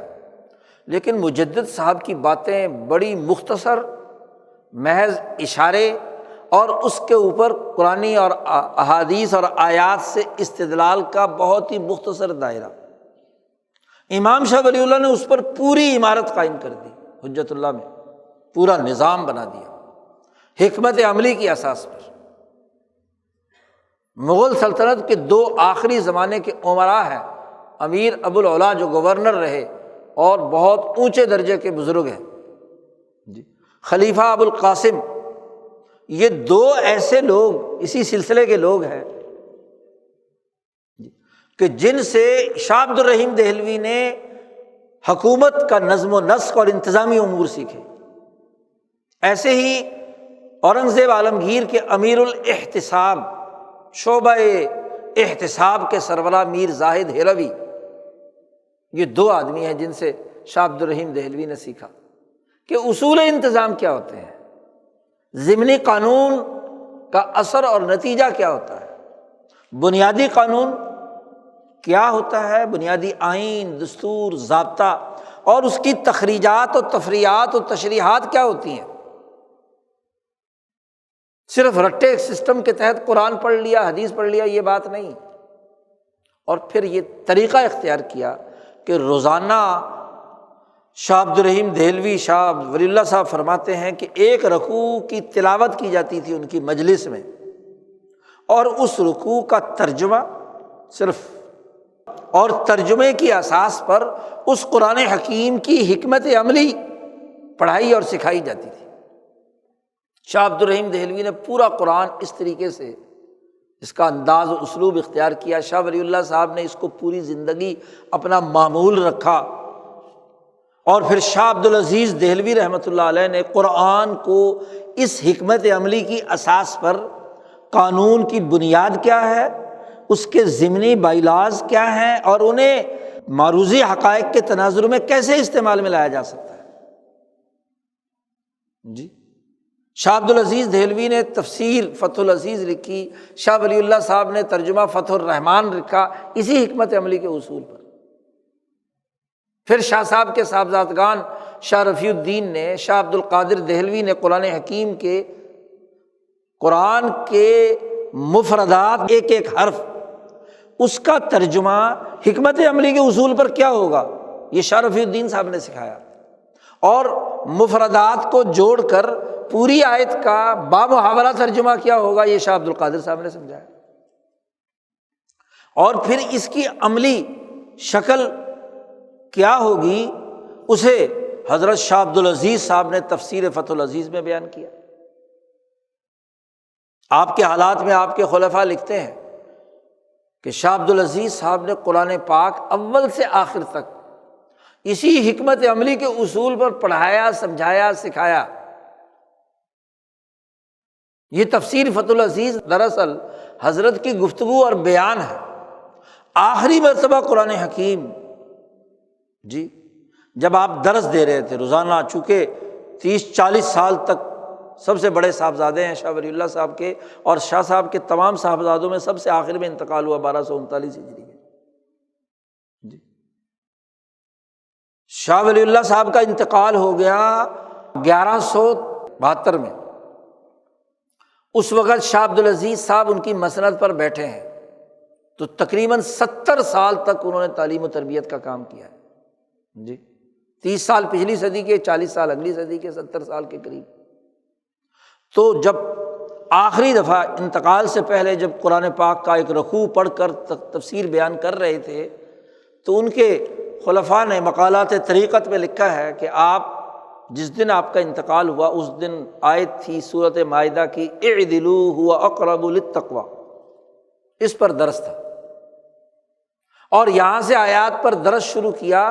Speaker 1: لیکن مجدد صاحب کی باتیں بڑی مختصر، محض اشارے، اور اس کے اوپر قرآنی اور احادیث اور آیات سے استدلال کا بہت ہی مختصر دائرہ۔ امام شاہ ولی اللہ نے اس پر پوری عمارت قائم کر دی، حجت اللہ میں پورا نظام بنا دیا حکمت عملی کی اساس پر۔ مغل سلطنت کے دو آخری زمانے کے عمراء ہیں، امیر ابو العلا جو گورنر رہے اور بہت اونچے درجے کے بزرگ ہیں جی، خلیفہ ابو القاسم، یہ دو ایسے لوگ اسی سلسلے کے لوگ ہیں کہ جن سے شاہ عبد الرحیم دہلوی نے حکومت کا نظم و نسق اور انتظامی امور سیکھے۔ ایسے ہی اورنگزیب عالمگیر کے امیر الاحتساب، شعبہ احتساب کے سربراہ میر زاہد ہیروی، یہ دو آدمی ہیں جن سے شاہ عبد الرحیم دہلوی نے سیکھا کہ اصول انتظام کیا ہوتے ہیں، ضمنی قانون کا اثر اور نتیجہ کیا ہوتا ہے، بنیادی قانون کیا ہوتا ہے، بنیادی آئین، دستور، ضابطہ، اور اس کی تخریجات و تفریعات و تشریحات کیا ہوتی ہیں۔ صرف رٹے سسٹم کے تحت قرآن پڑھ لیا، حدیث پڑھ لیا، یہ بات نہیں۔ اور پھر یہ طریقہ اختیار کیا کہ روزانہ شاہ عبد الرحیم دہلوی، شاہ ولی اللہ صاحب فرماتے ہیں کہ ایک رکوع کی تلاوت کی جاتی تھی ان کی مجلس میں، اور اس رکوع کا ترجمہ صرف، اور ترجمے کی اساس پر اس قرآن حکیم کی حکمت عملی پڑھائی اور سکھائی جاتی تھی۔ شاہ عبد الرحیم دہلوی نے پورا قرآن اس طریقے سے اس کا انداز و اسلوب اختیار کیا۔ شاہ ولی اللہ صاحب نے اس کو پوری زندگی اپنا معمول رکھا، اور پھر شاہ عبد العزیز دہلوی رحمۃ اللہ علیہ نے قرآن کو اس حکمت عملی کی اساس پر، قانون کی بنیاد کیا ہے، اس کے ضمنی بائیلاز کیا ہیں، اور انہیں معروضی حقائق کے تناظر میں کیسے استعمال میں لایا جا سکتا ہے جی۔ شاہ عبد العزیز دہلوی نے تفسیر فتح العزیز لکھی، شاہ ولی اللہ صاحب نے ترجمہ فتح الرحمان لکھا، اسی حکمت عملی کے اصول پر۔ پھر شاہ صاحب کے صاحبزادگان شاہ رفیع الدین نے، شاہ عبد القادر دہلوی نے قرآن حکیم کے، قرآن کے مفردات، ایک ایک حرف، اس کا ترجمہ حکمت عملی کے اصول پر کیا ہوگا، یہ شاہ رفیع الدین صاحب نے سکھایا، اور مفردات کو جوڑ کر پوری آیت کا بامحاورہ ترجمہ کیا ہوگا، یہ شاہ عبد القادر صاحب نے سمجھایا۔ اور پھر اس کی عملی شکل کیا ہوگی، اسے حضرت شاہ عبد العزیز صاحب نے تفسیر فتح العزیز میں بیان کیا۔ آپ کے حالات میں آپ کے خلفاء لکھتے ہیں کہ شاہ عبد العزیز صاحب نے قرآن پاک اول سے آخر تک اسی حکمت عملی کے اصول پر پڑھایا، سمجھایا، سکھایا۔ یہ تفسیر فتح العزیز دراصل حضرت کی گفتگو اور بیان ہے۔ آخری مرتبہ قرآن حکیم جی جب آپ درس دے رہے تھے روزانہ، چونکہ 30-40 سال تک سب سے بڑے صاحبزادے ہیں شاہ ولی اللہ صاحب کے، اور شاہ صاحب کے تمام صاحبزادوں میں سب سے آخر میں انتقال ہوا 1239 ہجری میں جی۔ شاہ ولی اللہ صاحب کا انتقال ہو گیا 1172 میں۔ اس وقت شاہ عبد العزیز صاحب ان کی مسند پر بیٹھے ہیں، تو تقریباً 70 سال تک انہوں نے تعلیم و تربیت کا کام کیا ہے جی۔ 30 سال پچھلی صدی کے، 40 سال اگلی صدی کے، 70 سال کے قریب۔ تو جب آخری دفعہ انتقال سے پہلے جب قرآن پاک کا ایک رکوع پڑھ کر تفسیر بیان کر رہے تھے، تو ان کے خلفاء نے مقالات طریقت میں لکھا ہے کہ آپ جس دن آپ کا انتقال ہوا اس دن آیت تھی سورۃ مائدہ کی، اعدلوا هو اقرب للتقوی، اس پر درس تھا، اور یہاں سے آیات پر درس شروع کیا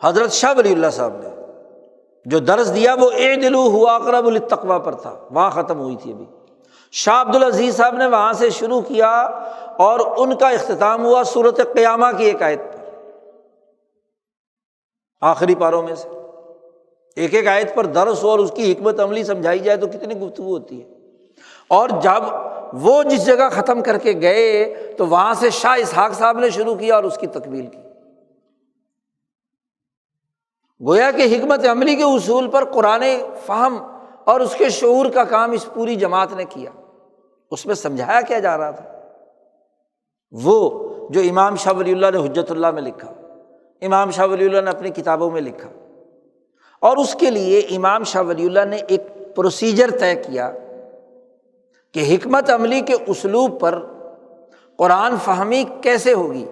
Speaker 1: حضرت شاہ ولی اللہ صاحب نے۔ جو درس دیا وہ اعدلوا هو اقرب للتقوی پر تھا، وہاں ختم ہوئی تھی ابھی۔ شاہ عبد العزیز صاحب نے وہاں سے شروع کیا اور ان کا اختتام ہوا سورۃ قیامہ کی ایک آیت پر۔ آخری پاروں میں سے ایک ایک آیت پر درس ہو اور اس کی حکمت عملی سمجھائی جائے تو کتنی گفتگو ہوتی ہے۔ اور جب وہ جس جگہ ختم کر کے گئے تو وہاں سے شاہ اسحاق صاحب نے شروع کیا اور اس کی تکمیل کی۔ گویا کہ حکمت عملی کے اصول پر قرآن فہم اور اس کے شعور کا کام اس پوری جماعت نے کیا۔ اس میں سمجھایا کیا جا رہا تھا؟ وہ جو امام شاہ ولی اللہ نے حجت اللہ میں لکھا، امام شاہ ولی اللہ نے اپنی کتابوں میں لکھا، اور اس کے لیے امام شاہ ولی اللہ نے ایک پروسیجر طے کیا کہ حکمت عملی کے اسلوب پر قرآن فہمی کیسے ہوگی۔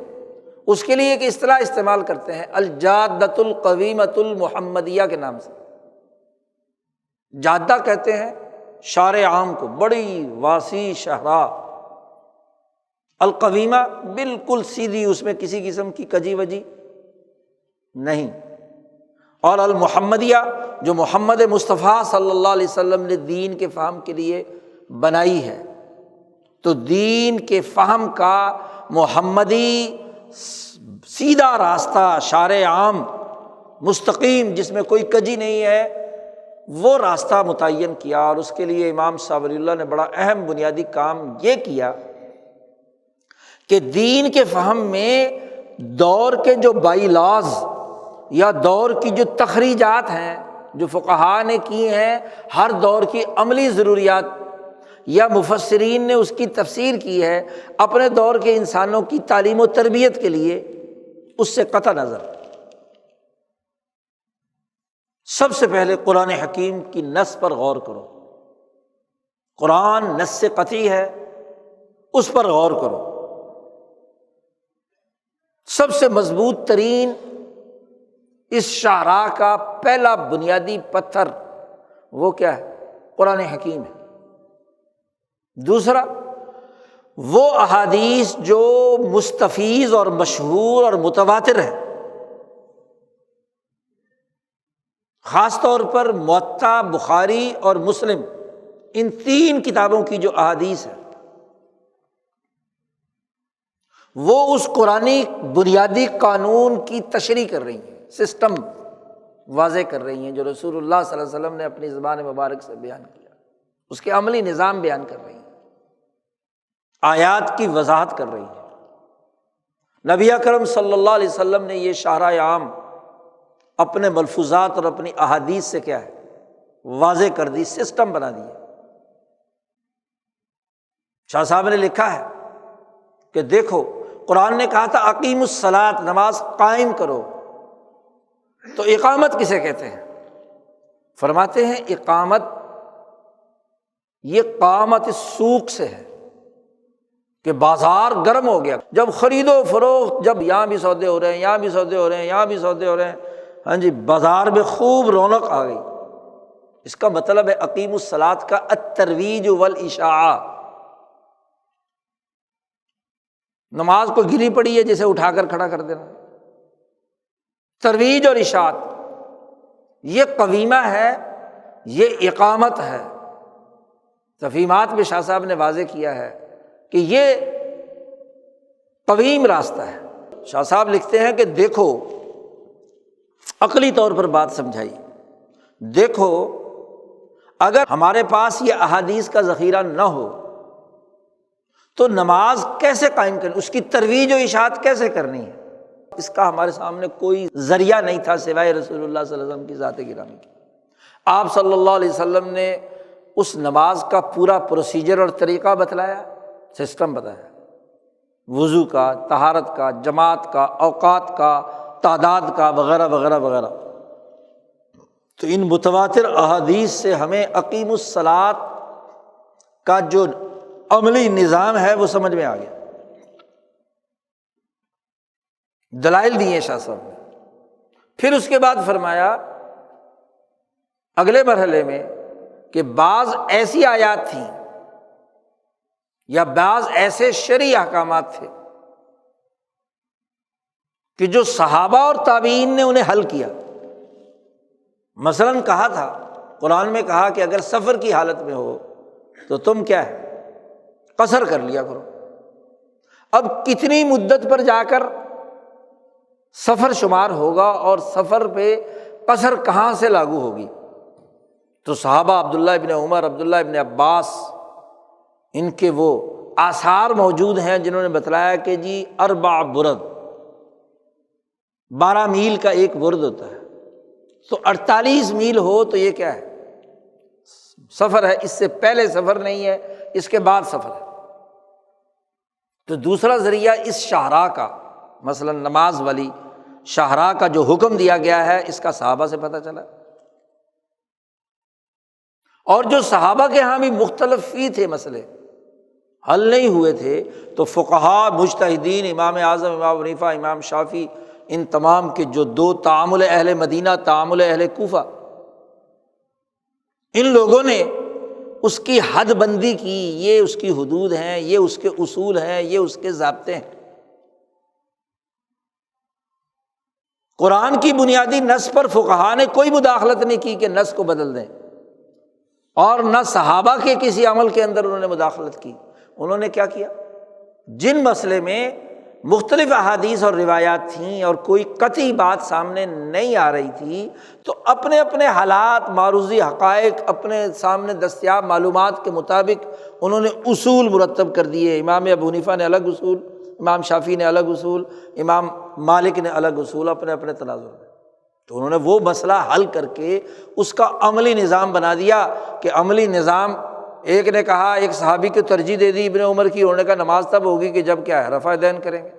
Speaker 1: اس کے لیے ایک اصطلاح استعمال کرتے ہیں الجادۃ القویمۃ المحمدیہ کے نام سے۔ جادہ کہتے ہیں شارع عام کو، بڑی واسع شاہراہ، القویمہ بالکل سیدھی، اس میں کسی قسم کی کجی وجی نہیں، اور المحمدیہ جو محمد مصطفیٰ صلی اللہ علیہ وسلم نے دین کے فہم کے لیے بنائی ہے۔ تو دین کے فہم کا محمدی سیدھا راستہ، شارع عام مستقیم جس میں کوئی کجی نہیں ہے، وہ راستہ متعین کیا۔ اور اس کے لیے امام شاہ ولی اللہ نے بڑا اہم بنیادی کام یہ کیا کہ دین کے فہم میں دور کے جو بائی لاز یا دور کی جو تخریجات ہیں جو فقہاء نے کی ہیں، ہر دور کی عملی ضروریات یا مفسرین نے اس کی تفسیر کی ہے اپنے دور کے انسانوں کی تعلیم و تربیت کے لیے، اس سے قطع نظر سب سے پہلے قرآن حکیم کی نص پر غور کرو۔ قرآن نص قطعی ہے، اس پر غور کرو۔ سب سے مضبوط ترین اس شاہراہ کا پہلا بنیادی پتھر وہ کیا ہے؟ قرآن حکیم ہے۔ دوسرا، وہ احادیث جو مستفیض اور مشہور اور متواتر ہے، خاص طور پر موطا، بخاری اور مسلم، ان تین کتابوں کی جو احادیث ہے وہ اس قرآنی بنیادی قانون کی تشریح کر رہی ہیں، سسٹم واضح کر رہی ہیں جو رسول اللہ صلی اللہ علیہ وسلم نے اپنی زبان مبارک سے بیان کیا، اس کے عملی نظام بیان کر رہی ہیں، آیات کی وضاحت کر رہی ہیں۔ نبی اکرم صلی اللہ علیہ وسلم نے یہ شاہراہ عام اپنے ملفوظات اور اپنی احادیث سے کیا ہے؟ واضح کر دی، سسٹم بنا دیا۔ شاہ صاحب نے لکھا ہے کہ دیکھو، قرآن نے کہا تھا اقیم الصلاۃ، نماز قائم کرو، تو اقامت کسے کہتے ہیں؟ فرماتے ہیں اقامت یہ قامت السوق سے ہے کہ بازار گرم ہو گیا، جب خرید و فروخت، جب یہاں بھی سودے ہو رہے ہیں، یہاں بھی سودے ہو رہے ہیں، یہاں بھی سودے ہو رہے ہیں، ہاں جی، بازار میں خوب رونق آ گئی۔ اس کا مطلب ہے اقیم الصلاۃ کا الترویج والاشاعہ۔ نماز کو گری پڑی ہے جسے اٹھا کر کھڑا کر دینا، ترویج اور اشاعت، یہ قویمہ ہے، یہ اقامت ہے۔ تفہیمات میں شاہ صاحب نے واضح کیا ہے کہ یہ قویم راستہ ہے۔ شاہ صاحب لکھتے ہیں کہ دیکھو، عقلی طور پر بات سمجھائی، دیکھو اگر ہمارے پاس یہ احادیث کا ذخیرہ نہ ہو تو نماز کیسے قائم کرنی، اس کی ترویج و اشاعت کیسے کرنی ہے؟ اس کا ہمارے سامنے کوئی ذریعہ نہیں تھا سوائے رسول اللہ صلی اللہ علیہ وسلم کی ذات گرامی کی۔ آپ صلی اللہ علیہ وسلم نے اس نماز کا پورا پروسیجر اور طریقہ بتلایا، سسٹم بتایا، وضو کا، طہارت کا، جماعت کا، اوقات کا، تعداد کا، وغیرہ وغیرہ وغیرہ۔ تو ان متواتر احادیث سے ہمیں اقیم الصلاۃ کا جو عملی نظام ہے وہ سمجھ میں آ گیا۔ دلائل دیے شاہ صاحب نے۔ پھر اس کے بعد فرمایا اگلے مرحلے میں کہ بعض ایسی آیات تھیں یا بعض ایسے شرعی احکامات تھے کہ جو صحابہ اور تابعین نے انہیں حل کیا۔ مثلاً کہا تھا، قرآن میں کہا کہ اگر سفر کی حالت میں ہو تو تم کیا ہے؟ قصر کر لیا کرو۔ اب کتنی مدت پر جا کر سفر شمار ہوگا اور سفر پہ قصر کہاں سے لاگو ہوگی؟ تو صحابہ عبداللہ ابن عمر، عبداللہ ابن عباس، ان کے وہ آثار موجود ہیں جنہوں نے بتلایا کہ جی 4 برد، 12 میل کا ایک برد ہوتا ہے، تو 48 میل ہو تو یہ کیا ہے؟ سفر ہے۔ اس سے پہلے سفر نہیں ہے، اس کے بعد سفر ہے۔ تو دوسرا ذریعہ اس شاہراہ کا، مثلاً نماز والی شاہراہ کا جو حکم دیا گیا ہے، اس کا صحابہ سے پتہ چلا۔ اور جو صحابہ کے ہاں بھی مختلف ہی تھے، مسئلے حل نہیں ہوئے تھے، تو فقہاء، مجتہدین، امام اعظم امام حنیفہ، امام شافعی، ان تمام کے جو 2 تعامل اہل مدینہ، تعامل اہل کوفہ، ان لوگوں نے اس کی حد بندی کی، یہ اس کی حدود ہیں، یہ اس کے اصول ہیں، یہ اس کے ضابطے ہیں۔ قرآن کی بنیادی نص پر فقہاء نے کوئی مداخلت نہیں کی کہ نص کو بدل دیں، اور نہ صحابہ کے کسی عمل کے اندر انہوں نے مداخلت کی۔ انہوں نے کیا کیا؟ جن مسئلے میں مختلف احادیث اور روایات تھیں اور کوئی قطعی بات سامنے نہیں آ رہی تھی، تو اپنے اپنے حالات، معروضی حقائق، اپنے سامنے دستیاب معلومات کے مطابق انہوں نے اصول مرتب کر دیے۔ امام ابو حنیفہ نے الگ اصول، امام شافعی نے الگ اصول، امام مالک نے الگ اصول، اپنے اپنے تناظر میں۔ تو انہوں نے وہ مسئلہ حل کر کے اس کا عملی نظام بنا دیا کہ عملی نظام، ایک نے کہا، ایک صحابی کو ترجیح دے دی ابن عمر کی، انہوں نے کہا نماز تب ہوگی کہ جب کیا ہے؟ رفع دین کریں گے،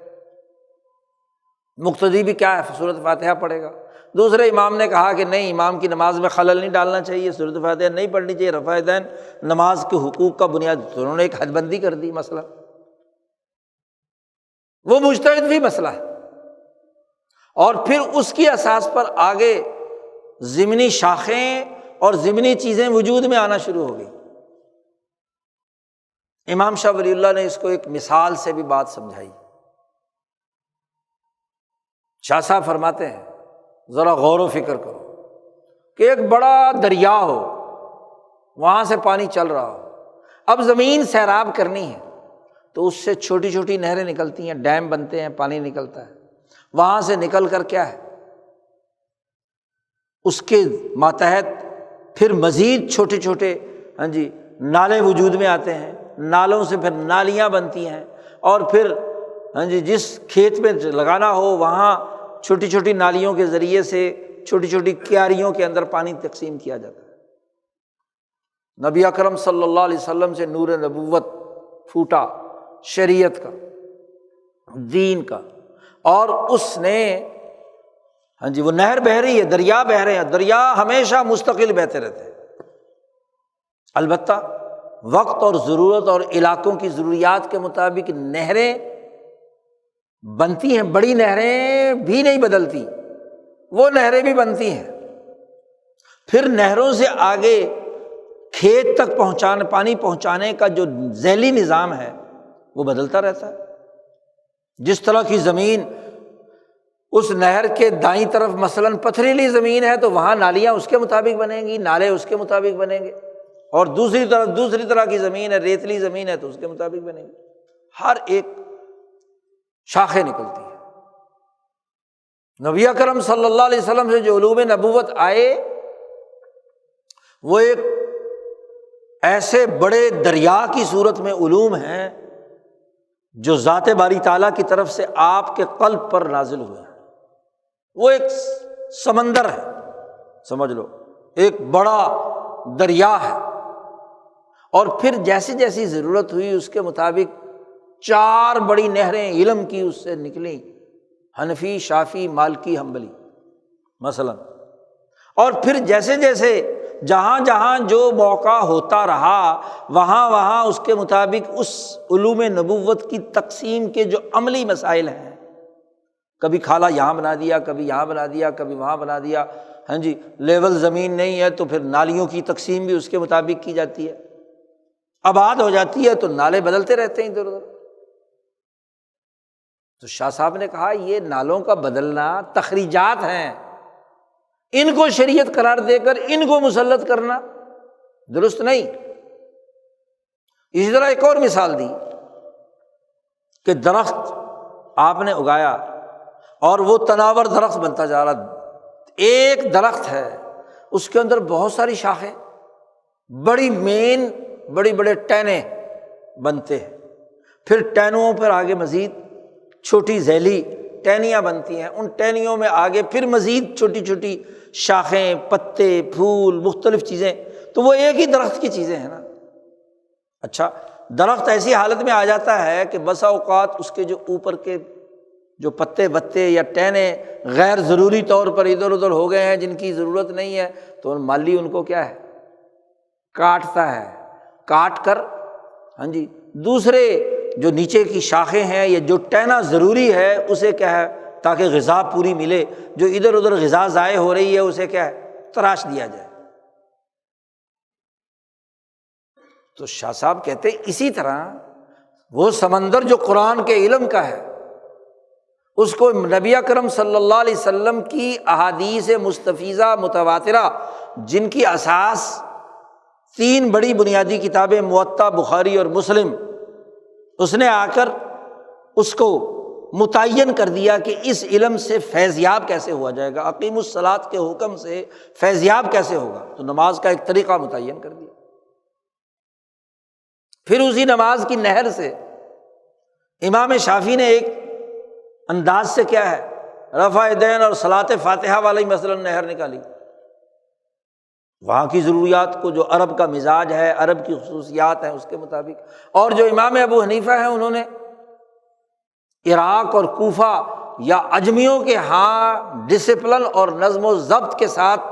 Speaker 1: مقتدی بھی کیا ہے؟ سورۃ فاتحہ پڑھے گا۔ دوسرے امام نے کہا کہ نہیں، امام کی نماز میں خلل نہیں ڈالنا چاہیے، سورۃ فاتحہ نہیں پڑھنی چاہیے، رفع دین نماز کے حقوق کا بنیاد۔ تو انہوں نے ایک حد بندی کر دی مسئلہ، وہ مجتہد بھی مسئلہ ہے، اور پھر اس کی اساس پر آگے ضمنی شاخیں اور ضمنی چیزیں وجود میں آنا شروع ہو گئی۔ امام شاہ ولی اللہ نے اس کو ایک مثال سے بھی بات سمجھائی۔ شاہ صاحب فرماتے ہیں، ذرا غور و فکر کرو کہ ایک بڑا دریا ہو، وہاں سے پانی چل رہا ہو، اب زمین سیراب کرنی ہے تو اس سے چھوٹی چھوٹی نہریں نکلتی ہیں، ڈیم بنتے ہیں، پانی نکلتا ہے، وہاں سے نکل کر کیا ہے، اس کے ماتحت پھر مزید چھوٹے چھوٹے نالے وجود میں آتے ہیں، نالوں سے پھر نالیاں بنتی ہیں، اور پھر جس کھیت میں لگانا ہو وہاں چھوٹی چھوٹی نالیوں کے ذریعے سے چھوٹی چھوٹی کیاریوں کے اندر پانی تقسیم کیا جاتا ہے۔ نبی اکرم صلی اللہ علیہ وسلم سے نور نبوت پھوٹا، شریعت کا، دین کا، اور اس نے وہ نہر بہہ رہی ہے، دریا بہہ رہے ہیں، دریا ہمیشہ مستقل بہتے رہتے ہیں، البتہ وقت اور ضرورت اور علاقوں کی ضروریات کے مطابق نہریں بنتی ہیں، بڑی نہریں بھی نہیں بدلتی، وہ نہریں بھی بنتی ہیں، پھر نہروں سے آگے کھیت تک پانی پہنچانے کا جو ذیلی نظام ہے وہ بدلتا رہتا ہے۔ جس طرح کی زمین اس نہر کے دائیں طرف مثلاً پتھریلی زمین ہے تو وہاں نالیاں اس کے مطابق بنیں گی، نالے اس کے مطابق بنیں گے، اور دوسری طرح کی زمین ہے، ریتلی زمین ہے تو اس کے مطابق بنیں گے، ہر ایک شاخیں نکلتی ہیں۔ نبی اکرم صلی اللہ علیہ وسلم سے جو علوم نبوت آئے وہ ایک ایسے بڑے دریا کی صورت میں علوم ہیں جو ذات باری تعالیٰ کی طرف سے آپ کے قلب پر نازل ہوئے ہیں۔ وہ ایک سمندر ہے، سمجھ لو ایک بڑا دریا ہے، اور پھر جیسی جیسی ضرورت ہوئی اس کے مطابق 4 بڑی نہریں علم کی اس سے نکلیں، حنفی، شافعی، مالکی، حنبلی مثلاً، اور پھر جیسے جیسے جہاں جہاں جو موقع ہوتا رہا وہاں وہاں اس کے مطابق اس علوم نبوت کی تقسیم کے جو عملی مسائل ہیں، کبھی کھالا یہاں بنا دیا، کبھی یہاں بنا دیا، کبھی وہاں بنا دیا، لیول زمین نہیں ہے تو پھر نالیوں کی تقسیم بھی اس کے مطابق کی جاتی ہے، آباد ہو جاتی ہے تو نالے بدلتے رہتے ہیں ادھر ادھر۔ تو شاہ صاحب نے کہا یہ نالوں کا بدلنا تخریجات ہیں، ان کو شریعت قرار دے کر ان کو مسلط کرنا درست نہیں۔ اسی طرح ایک اور مثال دی کہ درخت آپ نے اگایا اور وہ تناور درخت بنتا جا رہا، ایک درخت ہے اس کے اندر بہت ساری شاخیں، بڑی مین، بڑی بڑے ٹہنے بنتے ہیں، پھر ٹہنوں پر آگے مزید چھوٹی ذیلی ٹہنیاں بنتی ہیں، ان ٹہنیوں میں آگے پھر مزید چھوٹی چھوٹی شاخیں، پتے، پھول، مختلف چیزیں، تو وہ ایک ہی درخت کی چیزیں ہیں نا۔ اچھا، درخت ایسی حالت میں آ جاتا ہے کہ بسا اوقات اس کے جو اوپر کے جو پتے بتے یا ٹہنے غیر ضروری طور پر ادھر ادھر ہو گئے ہیں، جن کی ضرورت نہیں ہے، تو مالی ان کو کیا ہے، کاٹتا ہے، کاٹ کر ہاں جی دوسرے جو نیچے کی شاخیں ہیں یا جو ٹہنا ضروری ہے اسے کیا ہے، تاکہ غذا پوری ملے، جو ادھر ادھر غذا ضائع ہو رہی ہے اسے کیا ہے، تراش دیا جائے۔ تو شاہ صاحب کہتے ہیں اسی طرح وہ سمندر جو قرآن کے علم کا ہے، اس کو نبی اکرم صلی اللہ علیہ وسلم کی احادیث مستفیضہ متواترہ، جن کی اساس 3 بڑی بنیادی کتابیں موطا، بخاری اور مسلم، اس نے آ کر اس کو متعین کر دیا کہ اس علم سے فیضیاب کیسے ہوا جائے گا، اقیموا الصلاۃ کے حکم سے فیضیاب کیسے ہوگا، تو نماز کا ایک طریقہ متعین کر دیا۔ پھر اسی نماز کی نہر سے امام شافعی نے ایک انداز سے کیا ہے، رفع دین اور صلاۃ فاتحہ والی مثلاً نہر نکالی، وہاں کی ضروریات کو، جو عرب کا مزاج ہے، عرب کی خصوصیات ہیں اس کے مطابق۔ اور جو امام ابو حنیفہ ہیں، انہوں نے عراق اور کوفہ یا عجمیوں کے ہاں ڈسپلن اور نظم و ضبط کے ساتھ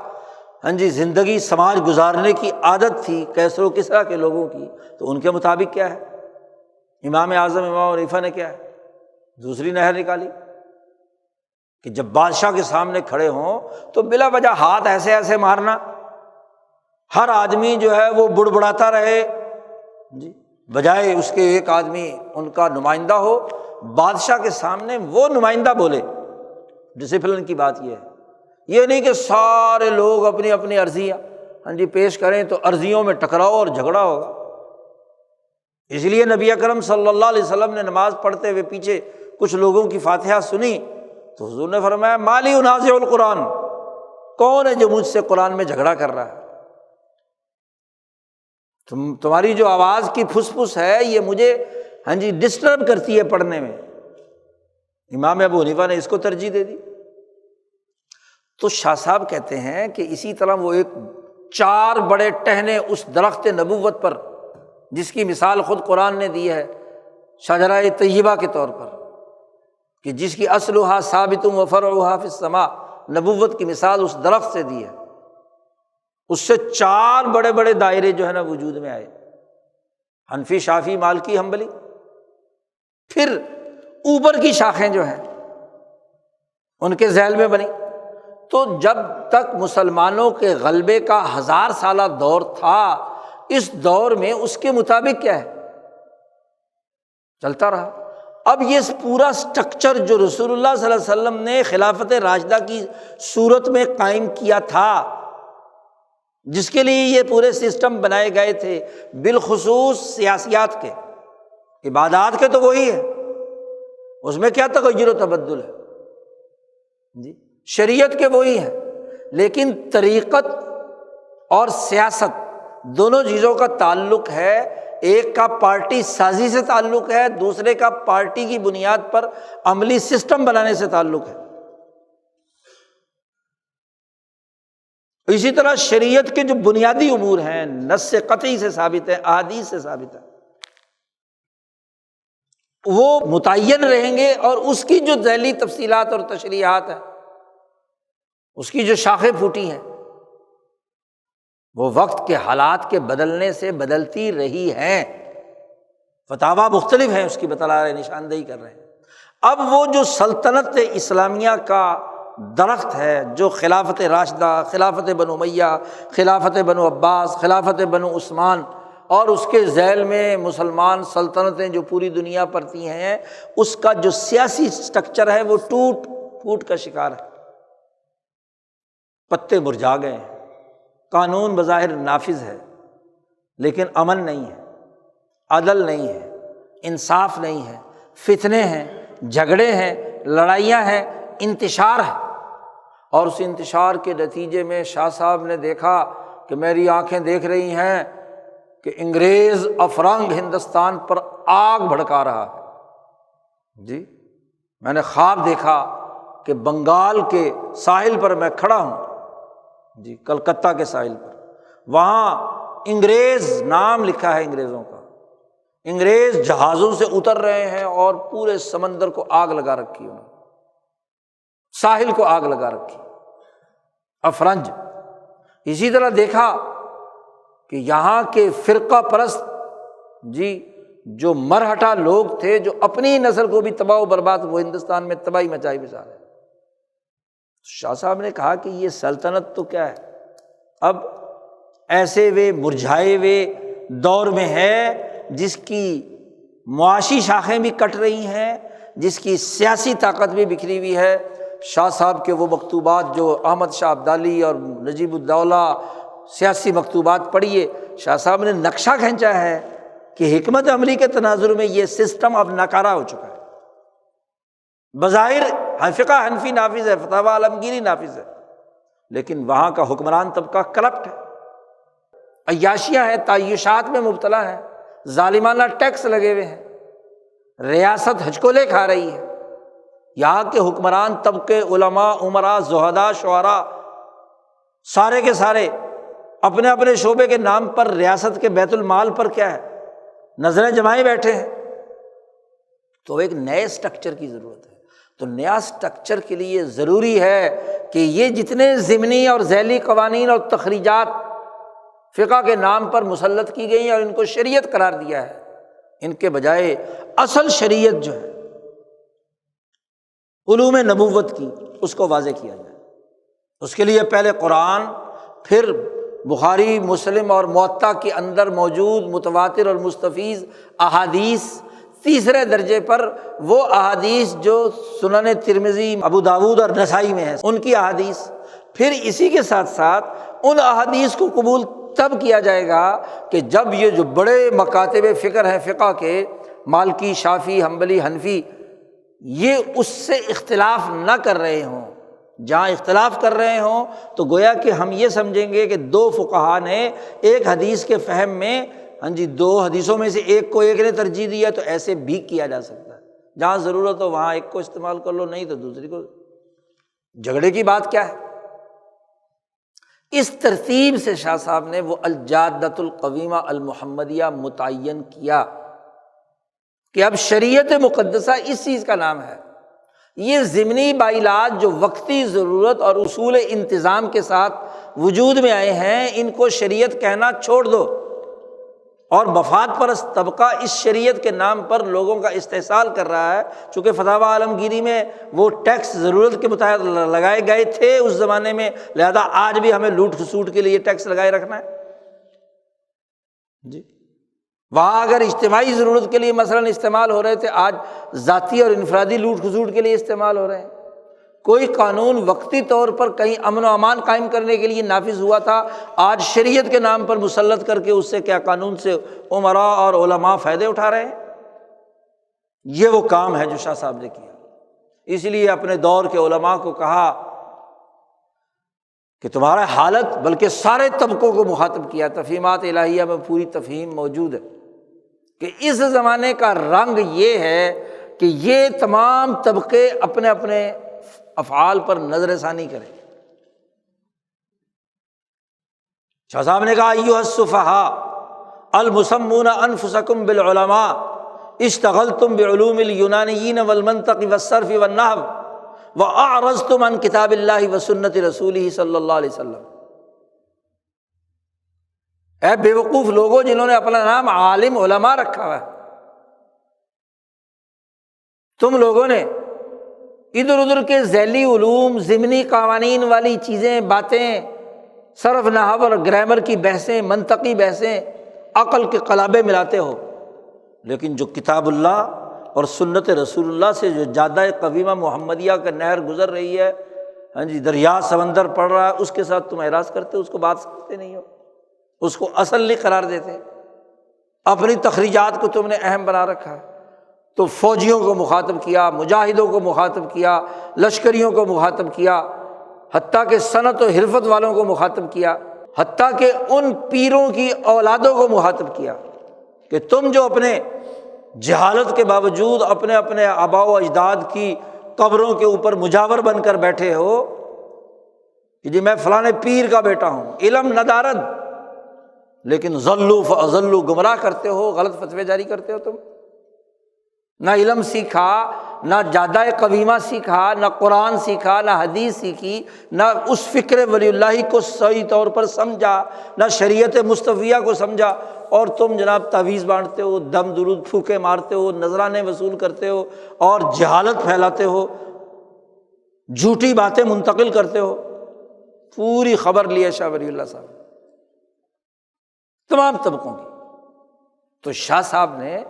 Speaker 1: ہاں جی زندگی سماج گزارنے کی عادت تھی کیسر و کسریٰ کے لوگوں کی، تو ان کے مطابق کیا ہے، امام اعظم امام حنیفہ نے کیا ہے، دوسری نہر نکالی کہ جب بادشاہ کے سامنے کھڑے ہوں تو بلا وجہ ہاتھ ایسے ایسے مارنا، ہر آدمی جو ہے وہ بڑبڑاتا رہے جی، بجائے اس کے ایک آدمی ان کا نمائندہ ہو، بادشاہ کے سامنے وہ نمائندہ بولے۔ ڈسپلن کی بات یہ ہے، یہ نہیں کہ سارے لوگ اپنی اپنی عرضیاں ہاں جی پیش کریں تو عرضیوں میں ٹکراؤ اور جھگڑا ہوگا۔ اس لیے نبی اکرم صلی اللہ علیہ وسلم نے نماز پڑھتے ہوئے پیچھے کچھ لوگوں کی فاتحہ سنی تو حضور نے فرمایا مالی انازع القرآن، کون ہے جو مجھ سے قرآن میں جھگڑا کر رہا ہے، تمہاری جو آواز کی پھس پھس ہے یہ مجھے ہاں جی ڈسٹرب کرتی ہے پڑھنے میں۔ امام ابو حنیفہ نے اس کو ترجیح دے دی۔ تو شاہ صاحب کہتے ہیں کہ اسی طرح وہ ایک 4 بڑے ٹہنے اس درخت نبوت پر، جس کی مثال خود قرآن نے دی ہے شجرہ طیبہ کے طور پر، کہ جس کی اصلھا ثابت و فرعھا فی السماء، نبوت کی مثال اس درخت سے دی ہے، اس سے 4 بڑے بڑے دائرے جو ہے نا وجود میں آئے، حنفی، شافعی، مالکی، حنبلی۔ پھر اوپر کی شاخیں جو ہیں ان کے ذیل میں بنی۔ تو جب تک مسلمانوں کے غلبے کا 1000 سالہ دور تھا، اس دور میں اس کے مطابق کیا ہے چلتا رہا۔ اب یہ پورا سٹرکچر جو رسول اللہ صلی اللہ علیہ وسلم نے خلافت راشدہ کی صورت میں قائم کیا تھا، جس کے لیے یہ پورے سسٹم بنائے گئے تھے، بالخصوص سیاسیات کے، عبادات کے تو وہی ہے، اس میں کیا تغیر و تبدل ہے جی، شریعت کے وہی ہیں، لیکن طریقت اور سیاست دونوں چیزوں کا تعلق ہے، ایک کا پارٹی سازی سے تعلق ہے، دوسرے کا پارٹی کی بنیاد پر عملی سسٹم بنانے سے تعلق ہے۔ اسی طرح شریعت کے جو بنیادی امور ہیں نص قطعی سے ثابت ہے، احادیث سے ثابت ہے، وہ متعین رہیں گے، اور اس کی جو ذیلی تفصیلات اور تشریحات ہیں، اس کی جو شاخیں پھوٹی ہیں، وہ وقت کے حالات کے بدلنے سے بدلتی رہی ہیں، فتاویٰ مختلف ہیں اس کی بتلا رہے، نشاندہی کر رہے ہیں۔ اب وہ جو سلطنت اسلامیہ کا درخت ہے، جو خلافت راشدہ، خلافت بنو امیہ، خلافت بنو عباس، خلافت بنو عثمان، اور اس کے ذیل میں مسلمان سلطنتیں جو پوری دنیا پرتی ہیں، اس کا جو سیاسی سٹرکچر ہے وہ ٹوٹ پھوٹ کا شکار ہے، پتے مرجھا گئے ہیں، قانون بظاہر نافذ ہے لیکن امن نہیں ہے، عدل نہیں ہے، انصاف نہیں ہے، فتنے ہیں، جھگڑے ہیں، لڑائیاں ہیں، انتشار ہے، اور اس انتشار کے نتیجے میں شاہ صاحب نے دیکھا کہ میری آنکھیں دیکھ رہی ہیں کہ انگریز افرنگ ہندوستان پر آگ بھڑکا رہا ہے۔ جی میں نے خواب دیکھا کہ بنگال کے ساحل پر میں کھڑا ہوں، جی کلکتہ کے ساحل پر، وہاں انگریز نام لکھا ہے انگریزوں کا، انگریز جہازوں سے اتر رہے ہیں اور پورے سمندر کو آگ لگا رکھی، انہوں نے ساحل کو آگ لگا رکھی، افرنج۔ اسی طرح دیکھا کہ یہاں کے فرقہ پرست جی جو مرہٹا لوگ تھے، جو اپنی نسل کو بھی تباہ و برباد، وہ ہندوستان میں تباہی مچائی بچا رہے۔ شاہ صاحب نے کہا کہ یہ سلطنت تو کیا ہے، اب ایسے وہ مرجھائے ہوئے دور میں ہے جس کی معاشی شاخیں بھی کٹ رہی ہیں، جس کی سیاسی طاقت بھی بکھری ہوئی ہے۔ شاہ صاحب کے وہ مکتوبات جو احمد شاہ ابدالی اور نجیب الدولہ سیاسی مکتوبات پڑھیے، شاہ صاحب نے نقشہ کھینچا ہے کہ حکمت عملی کے تناظر میں یہ سسٹم اب ناکارہ ہو چکا ہے۔ بظاہر فقہ حنفی نافذ ہے، فتاوی عالمگیری نافذ ہے، لیکن وہاں کا حکمران طبقہ کرپٹ ہے، عیاشیاں ہیں، تعیشات میں مبتلا ہیں، ظالمانہ ٹیکس لگے ہوئے ہیں، ریاست ہچکولے کھا رہی ہے۔ یہاں کے حکمران طبقے، علماء، امراء، زہداء، شعراء، سارے کے سارے اپنے اپنے شعبے کے نام پر ریاست کے بیت المال پر کیا ہے نظریں جمائے بیٹھے ہیں۔ تو ایک نئے سٹرکچر کی ضرورت ہے۔ تو نیا سٹرکچر کے لیے ضروری ہے کہ یہ جتنے ضمنی اور ذیلی قوانین اور تخریجات فقہ کے نام پر مسلط کی گئی ہیں اور ان کو شریعت قرار دیا ہے، ان کے بجائے اصل شریعت جو ہے علوم نبوت کی، اس کو واضح کیا جائے۔ اس کے لیے پہلے قرآن، پھر بخاری، مسلم اور موطا کے اندر موجود متواتر اور مستفیض احادیث، تیسرے درجے پر وہ احادیث جو سنن ترمذی، ابو داود اور نسائی میں ہیں، ان کی احادیث، پھر اسی کے ساتھ ساتھ ان احادیث کو قبول تب کیا جائے گا کہ جب یہ جو بڑے مکاتب فکر ہیں فقہ کے، مالکی، شافعی، حنبلی، حنفی، یہ اس سے اختلاف نہ کر رہے ہوں۔ جہاں اختلاف کر رہے ہوں تو گویا کہ ہم یہ سمجھیں گے کہ دو فقہا نے ایک حدیث کے فہم میں، ہاں جی، دو حدیثوں میں سے ایک کو ایک نے ترجیح دیا، تو ایسے بھی کیا جا سکتا ہے۔ جہاں ضرورت ہو وہاں ایک کو استعمال کر لو، نہیں تو دوسری کو۔ جھگڑے کی بات کیا ہے؟ اس ترتیب سے شاہ صاحب نے وہ الجادۃ القویمہ المحمدیہ متعین کیا کہ اب شریعت مقدسہ اس چیز کا نام ہے۔ یہ ضمنی بائلات جو وقتی ضرورت اور اصول انتظام کے ساتھ وجود میں آئے ہیں، ان کو شریعت کہنا چھوڑ دو، اور مفاد پرست طبقہ اس شریعت کے نام پر لوگوں کا استحصال کر رہا ہے۔ چونکہ فتاوی عالمگیری میں وہ ٹیکس ضرورت کے مطابق لگائے گئے تھے اس زمانے میں، لہذا آج بھی ہمیں لوٹ کھسوٹ کے لیے ٹیکس لگائے رکھنا ہے۔ جی وہاں اگر اجتماعی ضرورت کے لیے مثلاً استعمال ہو رہے تھے، آج ذاتی اور انفرادی لوٹ کھسوٹ کے لیے استعمال ہو رہے ہیں۔ کوئی قانون وقتی طور پر کہیں امن و امان قائم کرنے کے لیے نافذ ہوا تھا، آج شریعت کے نام پر مسلط کر کے اس سے کیا قانون سے امراء اور علماء فائدے اٹھا رہے ہیں۔ یہ وہ کام ہے جو شاہ صاحب نے کیا۔ اس لیے اپنے دور کے علماء کو کہا کہ تمہارا حالت، بلکہ سارے طبقوں کو مخاطب کیا۔ تفہیمات الہیہ میں پوری تفہیم موجود ہے کہ اس زمانے کا رنگ یہ ہے کہ یہ تمام طبقے اپنے اپنے افعال پر نظر ثانی کریں۔ شاہ صاحب نے کہا ایھا السفہاء المسمون انفسکم بالعلماء اشتغلتم بعلوم اليونانیین والمنطق والصرف والنحو واعرضتم عن کتاب اللہ وسنت رسولہ صلی اللہ علیہ وسلم۔ اے بے وقوف لوگوں جنہوں نے اپنا نام عالم علماء رکھا ہوا ہے، تم لوگوں نے ادھر ادھر کے ذیلی علوم، ضمنی قوانین والی چیزیں، باتیں، صرف نحو اور گرامر کی بحثیں، منطقی بحثیں، عقل کے قلابے ملاتے ہو، لیکن جو کتاب اللہ اور سنت رسول اللہ سے جو جادہ قویمہ محمدیہ کا نہر گزر رہی ہے، ہاں جی، دریا سمندر پڑ رہا ہے، اس کے ساتھ تم اعراض کرتے ہو، اس کو بات سمجھتے نہیں ہو، اس کو اصل نہیں قرار دیتے، اپنی تخریجات کو تم نے اہم بنا رکھا ہے۔ تو فوجیوں کو مخاطب کیا، مجاہدوں کو مخاطب کیا، لشکریوں کو مخاطب کیا، حتیٰ کہ صنعت و حرفت والوں کو مخاطب کیا، حتیٰ کہ ان پیروں کی اولادوں کو مخاطب کیا کہ تم جو اپنے جہالت کے باوجود اپنے اپنے آباء و اجداد کی قبروں کے اوپر مجاور بن کر بیٹھے ہو کہ جی میں فلاں پیر کا بیٹا ہوں، علم ندارد، لیکن ضلوا فاضلوا، گمراہ کرتے ہو، غلط فتوے جاری کرتے ہو، تم نہ علم سیکھا، نہ جادہ قویمہ سیکھا، نہ قرآن سیکھا، نہ حدیث سیکھی، نہ اس فکر ولی اللہ کو صحیح طور پر سمجھا، نہ شریعت مصطفیہ کو سمجھا، اور تم جناب تعویذ بانٹتے ہو، دم درود پھوکے مارتے ہو، نذرانے وصول کرتے ہو، اور جہالت پھیلاتے ہو، جھوٹی باتیں منتقل کرتے ہو۔ پوری خبر لی ہے شاہ ولی اللہ صاحب تمام طبقوں کی۔ تو شاہ صاحب نے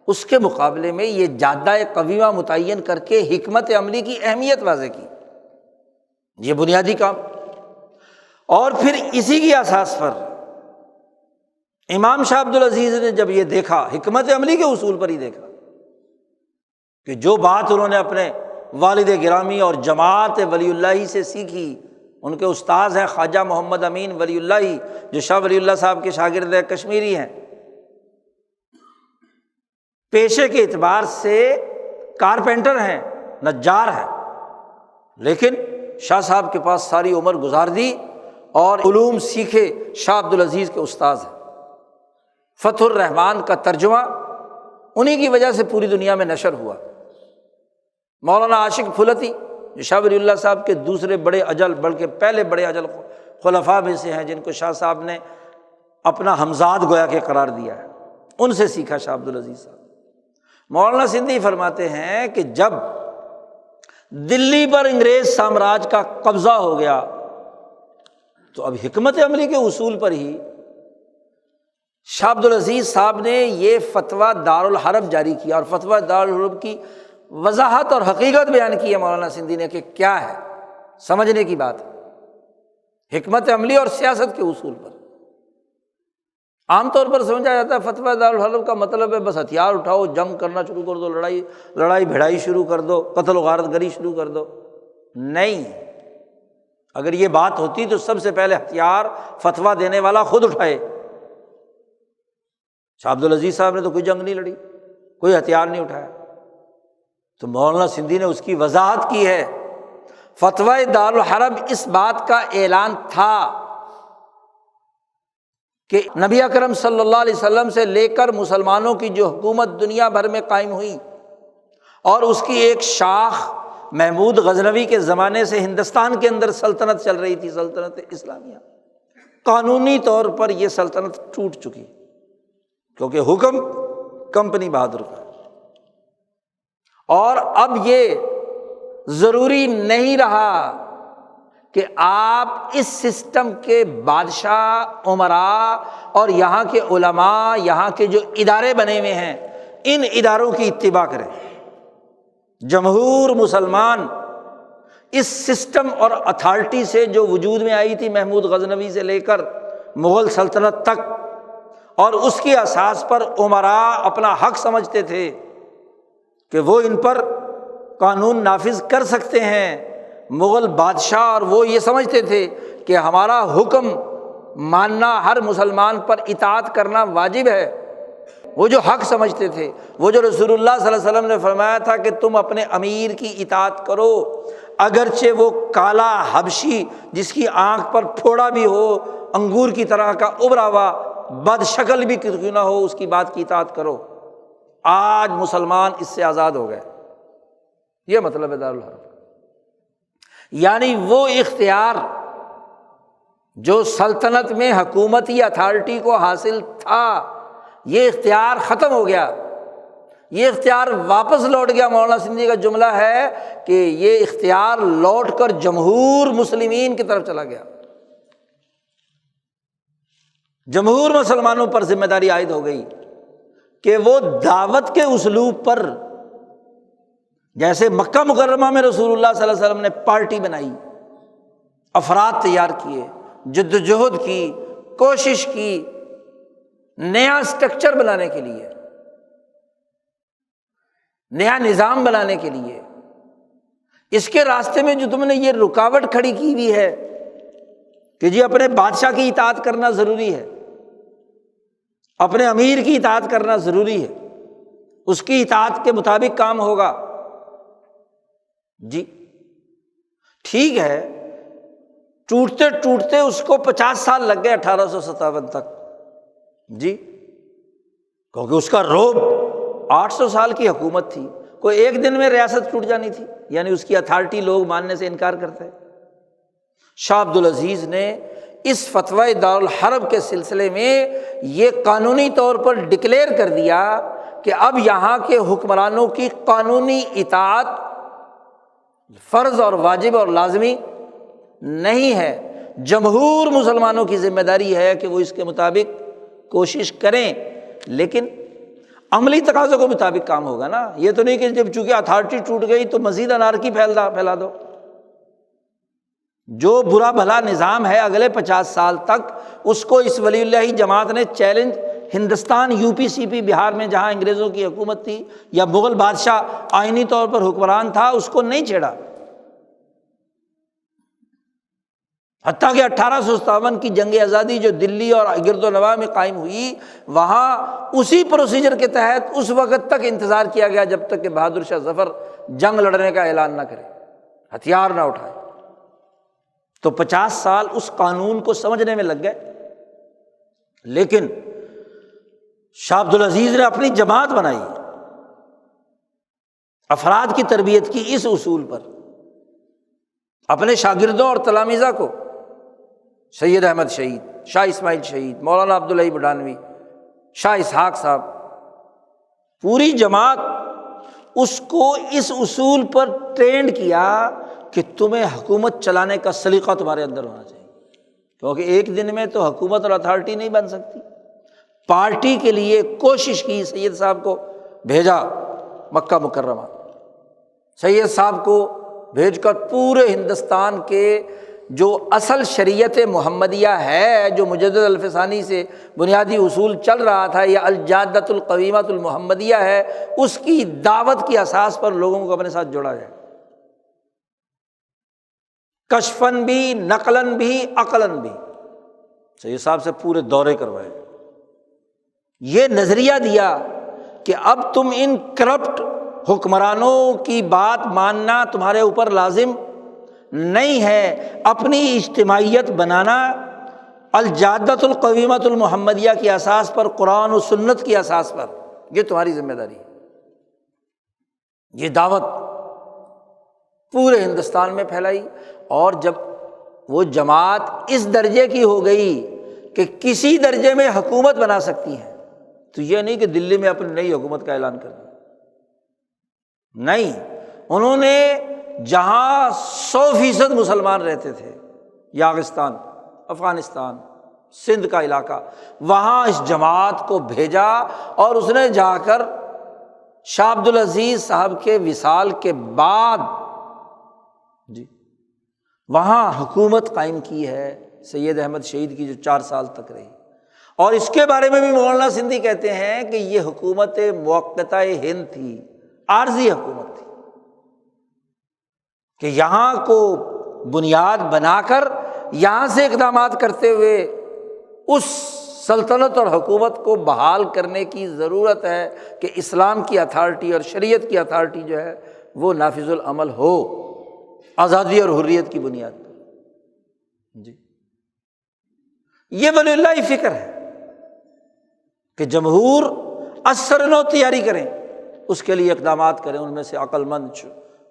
Speaker 1: اس کے مقابلے میں یہ جادہ قویمہ متعین کر کے حکمت عملی کی اہمیت واضح کی، یہ بنیادی کام۔ اور پھر اسی کی اساس پر امام شاہ عبدالعزیز نے جب یہ دیکھا، حکمت عملی کے اصول پر ہی دیکھا کہ جو بات انہوں نے اپنے والد گرامی اور جماعت ولی اللہ سے سیکھی، ان کے استاذ ہیں خواجہ محمد امین ولی اللہ جو شاہ ولی اللہ صاحب کے شاگرد کشمیری ہیں، پیشے کے اعتبار سے کارپینٹر ہیں، نجار ہیں، لیکن شاہ صاحب کے پاس ساری عمر گزار دی اور علوم سیکھے، شاہ عبدالعزیز کے استاذ ہیں۔ فتح الرحمن کا ترجمہ انہی کی وجہ سے پوری دنیا میں نشر ہوا۔ مولانا عاشق پھلتی جو شاہ ولی اللہ صاحب کے دوسرے بڑے اجل، بلکہ پہلے بڑے اجل خلفاء میں سے ہیں، جن کو شاہ صاحب نے اپنا ہمزاد گویا کہ قرار دیا ہے، ان سے سیکھا شاہ عبدالعزیز صاحب۔ مولانا سندھی فرماتے ہیں کہ جب دلی پر انگریز سامراج کا قبضہ ہو گیا تو اب حکمت عملی کے اصول پر ہی شاہ عبدالعزیز صاحب نے یہ فتویٰ دارالحرب جاری کیا، اور فتویٰ دارالحرب کی وضاحت اور حقیقت بیان کی ہے مولانا سندھی نے کہ کیا ہے، سمجھنے کی بات ہے حکمت عملی اور سیاست کے اصول پر۔ عام طور پر سمجھا جاتا ہے فتویٰ دارالحرب کا مطلب ہے بس ہتھیار اٹھاؤ، جنگ کرنا شروع کر دو، لڑائی بھڑائی شروع کر دو، قتل و غارت گری شروع کر دو۔ نہیں، اگر یہ بات ہوتی تو سب سے پہلے ہتھیار فتویٰ دینے والا خود اٹھائے۔ شاہ عبدالعزیز صاحب نے تو کوئی جنگ نہیں لڑی، کوئی ہتھیار نہیں اٹھایا، تو مولانا سندھی نے اس کی وضاحت کی ہے۔ فتویٰ دارالحرب اس بات کا اعلان تھا کہ نبی اکرم صلی اللہ علیہ وسلم سے لے کر مسلمانوں کی جو حکومت دنیا بھر میں قائم ہوئی، اور اس کی ایک شاخ محمود غزنوی کے زمانے سے ہندوستان کے اندر سلطنت چل رہی تھی، سلطنت اسلامیہ، قانونی طور پر یہ سلطنت ٹوٹ چکی کیونکہ حکم کمپنی بہادر کا، اور اب یہ ضروری نہیں رہا کہ آپ اس سسٹم کے بادشاہ، امراء اور یہاں کے علماء، یہاں کے جو ادارے بنے ہوئے ہیں، ان اداروں کی اتباع کریں۔ جمہور مسلمان اس سسٹم اور اتھارٹی سے جو وجود میں آئی تھی محمود غزنوی سے لے کر مغل سلطنت تک، اور اس کی اساس پر امراء اپنا حق سمجھتے تھے کہ وہ ان پر قانون نافذ کر سکتے ہیں، مغل بادشاہ اور وہ یہ سمجھتے تھے کہ ہمارا حکم ماننا، ہر مسلمان پر اطاعت کرنا واجب ہے، وہ جو حق سمجھتے تھے، وہ جو رسول اللہ صلی اللہ علیہ وسلم نے فرمایا تھا کہ تم اپنے امیر کی اطاعت کرو، اگرچہ وہ کالا حبشی جس کی آنکھ پر پھوڑا بھی ہو، انگور کی طرح کا ابھرا ہوا، بد شکل بھی کیوں نہ ہو، اس کی بات کی اطاعت کرو۔ آج مسلمان اس سے آزاد ہو گئے، یہ مطلب ہے دارالحرب، یعنی وہ اختیار جو سلطنت میں حکومتی اتھارٹی کو حاصل تھا، یہ اختیار ختم ہو گیا، یہ اختیار واپس لوٹ گیا۔ مولانا سندھی کا جملہ ہے کہ یہ اختیار لوٹ کر جمہور مسلمین کی طرف چلا گیا، جمہور مسلمانوں پر ذمہ داری عائد ہو گئی کہ وہ دعوت کے اسلوب پر، جیسے مکہ مکرمہ میں رسول اللہ صلی اللہ علیہ وسلم نے پارٹی بنائی، افراد تیار کیے، جدوجہد کی، کوشش کی نیا سٹرکچر بنانے کے لیے، نیا نظام بنانے کے لیے۔ اس کے راستے میں جو تم نے یہ رکاوٹ کھڑی کی ہوئی ہے کہ جی اپنے بادشاہ کی اطاعت کرنا ضروری ہے، اپنے امیر کی اطاعت کرنا ضروری ہے، اس کی اطاعت کے مطابق کام ہوگا، جی ٹھیک ہے، ٹوٹتے ٹوٹتے اس کو 50 سال لگ گئے 1857 تک، جی کیونکہ اس کا رعب 800 سال کی حکومت تھی، کوئی ایک دن میں ریاست ٹوٹ جانی تھی، یعنی اس کی اتھارٹی لوگ ماننے سے انکار کرتے ہیں۔ شاہ عبد العزیز نے اس فتویٰ دارالحرب کے سلسلے میں یہ قانونی طور پر ڈکلیئر کر دیا کہ اب یہاں کے حکمرانوں کی قانونی اطاعت فرض اور واجب اور لازمی نہیں ہے، جمہور مسلمانوں کی ذمہ داری ہے کہ وہ اس کے مطابق کوشش کریں، لیکن عملی تقاضوں کے مطابق کام ہوگا نا، یہ تو نہیں کہ جب چونکہ اتھارٹی ٹوٹ گئی تو مزید انارکی پھیلا دو۔ جو برا بھلا نظام ہے اگلے 50 سال تک اس کو اس ولی اللہ جماعت نے چیلنج، ہندوستان یو پی سی پی بہار میں جہاں انگریزوں کی حکومت تھی یا مغل بادشاہ آئینی طور پر حکمران تھا، اس کو نہیں چھیڑا، حتیٰ کہ 1857 کی جنگ آزادی جو دلی اور گرد و نواح میں قائم ہوئی، وہاں اسی پروسیجر کے تحت اس وقت تک انتظار کیا گیا جب تک کہ بہادر شاہ ظفر جنگ لڑنے کا اعلان نہ کرے، ہتھیار نہ اٹھائے۔ تو 50 سال اس قانون کو سمجھنے میں لگ گئے، لیکن شاہ عبد العزیز نے اپنی جماعت بنائی، افراد کی تربیت کی اس اصول پر، اپنے شاگردوں اور تلامذہ کو سید احمد شہید، شاہ اسماعیل شہید، مولانا عبداللہ بڈانوی، شاہ اسحاق صاحب، پوری جماعت اس کو اس اصول پر ٹرینڈ کیا کہ تمہیں حکومت چلانے کا سلیقہ تمہارے اندر ہونا چاہیے، کیونکہ ایک دن میں تو حکومت اور اتھارٹی نہیں بن سکتی۔ پارٹی کے لیے کوشش کی، سید صاحب کو بھیجا مکہ مکرمہ، سید صاحب کو بھیج کر پورے ہندوستان کے جو اصل شریعت محمدیہ ہے، جو مجدد الفسانی سے بنیادی اصول چل رہا تھا، یہ الجادۃ القویمۃ المحمدیہ ہے، اس کی دعوت کی اساس پر لوگوں کو اپنے ساتھ جوڑا جائے، کشفاً بھی، نقلاً بھی، عقلاً بھی۔ سید صاحب سے پورے دورے کروائے، یہ نظریہ دیا کہ اب تم ان کرپٹ حکمرانوں کی بات ماننا تمہارے اوپر لازم نہیں ہے، اپنی اجتماعیت بنانا الجادۃ القویمۃ المحمدیہ کی اساس پر، قرآن و سنت کی اساس پر، یہ تمہاری ذمہ داری ہے۔ یہ دعوت پورے ہندوستان میں پھیلائی، اور جب وہ جماعت اس درجے کی ہو گئی کہ کسی درجے میں حکومت بنا سکتی ہے، تو یہ نہیں کہ دلی میں اپنی نئی حکومت کا اعلان کر دیا، نہیں، انہوں نے جہاں 100% مسلمان رہتے تھے، یاغستان، افغانستان، سندھ کا علاقہ، وہاں اس جماعت کو بھیجا، اور اس نے جا کر شاہ عبد العزیز صاحب کے وصال کے بعد جی وہاں حکومت قائم کی ہے سید احمد شہید کی، جو 4 سال تک رہی۔ اور اس کے بارے میں بھی مولانا سندھی کہتے ہیں کہ یہ حکومت موقتہ ہند تھی، عارضی حکومت تھی، کہ یہاں کو بنیاد بنا کر یہاں سے اقدامات کرتے ہوئے اس سلطنت اور حکومت کو بحال کرنے کی ضرورت ہے کہ اسلام کی اتھارٹی اور شریعت کی اتھارٹی جو ہے وہ نافذ العمل ہو، آزادی اور حریت کی بنیاد پر۔ جی یہ ولی اللہ فکر ہے کہ جمہور اثر نو تیاری کریں، اس کے لیے اقدامات کریں، ان میں سے عقل مند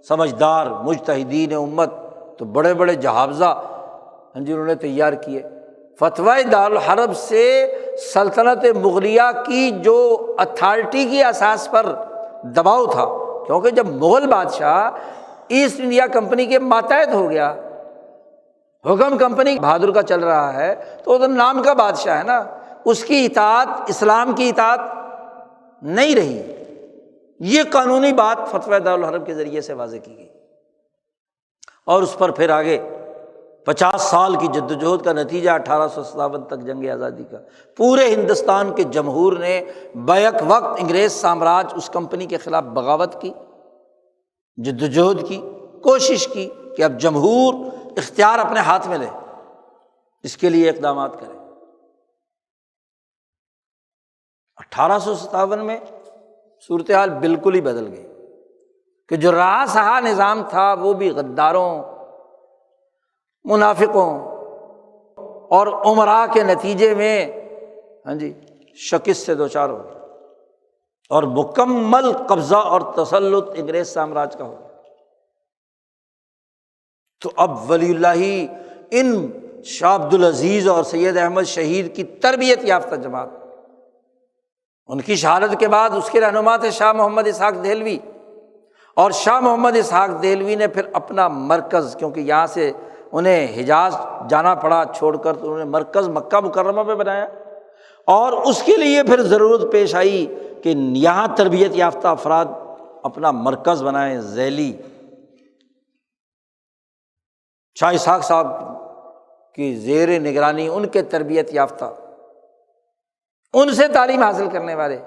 Speaker 1: سمجھدار مجتہدین امت تو بڑے بڑے جہابزہ انہوں نے تیار کیے۔ فتویٰ دارالحرب سے سلطنت مغلیہ کی جو اتھارٹی کی اساس پر دباؤ تھا، کیونکہ جب مغل بادشاہ ایسٹ انڈیا کمپنی کے ماتحت ہو گیا، حکم کمپنی بہادر کا چل رہا ہے، تو وہ تو نام کا بادشاہ ہے نا، اس کی اطاعت اسلام کی اطاعت نہیں رہی۔ یہ قانونی بات فتویٰ دارالحرب کے ذریعے سے واضح کی گئی، اور اس پر پھر آگے 50 سال کی جدوجہد کا نتیجہ 1857 تک جنگ آزادی کا، پورے ہندوستان کے جمہور نے بیک وقت انگریز سامراج اس کمپنی کے خلاف بغاوت کی، جدوجہد کی، کوشش کی کہ اب جمہور اختیار اپنے ہاتھ میں لے، اس کے لیے اقدامات کرے۔ 1857 میں صورتحال بالکل ہی بدل گئی کہ جو رہا سہا نظام تھا وہ بھی غداروں، منافقوں اور امراء کے نتیجے میں شکست سے دوچار ہو گیا اور مکمل قبضہ اور تسلط انگریز سامراج کا ہو گیا۔ تو اب ولی اللہ ان شاہ عبد العزیز اور سید احمد شہید کی تربیت یافتہ جماعت، ان کی شہادت کے بعد اس کے رہنما تھے شاہ محمد اسحاق دہلوی، اور شاہ محمد اسحاق دہلوی نے پھر اپنا مرکز، کیونکہ یہاں سے انہیں حجاز جانا پڑا چھوڑ کر، تو انہوں نے مرکز مکہ مکرمہ پہ بنایا، اور اس کے لیے پھر ضرورت پیش آئی کہ یہاں تربیت یافتہ افراد اپنا مرکز بنائیں ذیلی۔ شاہ اسحاق صاحب کی زیر نگرانی ان کے تربیت یافتہ، ان سے تعلیم حاصل کرنے والے،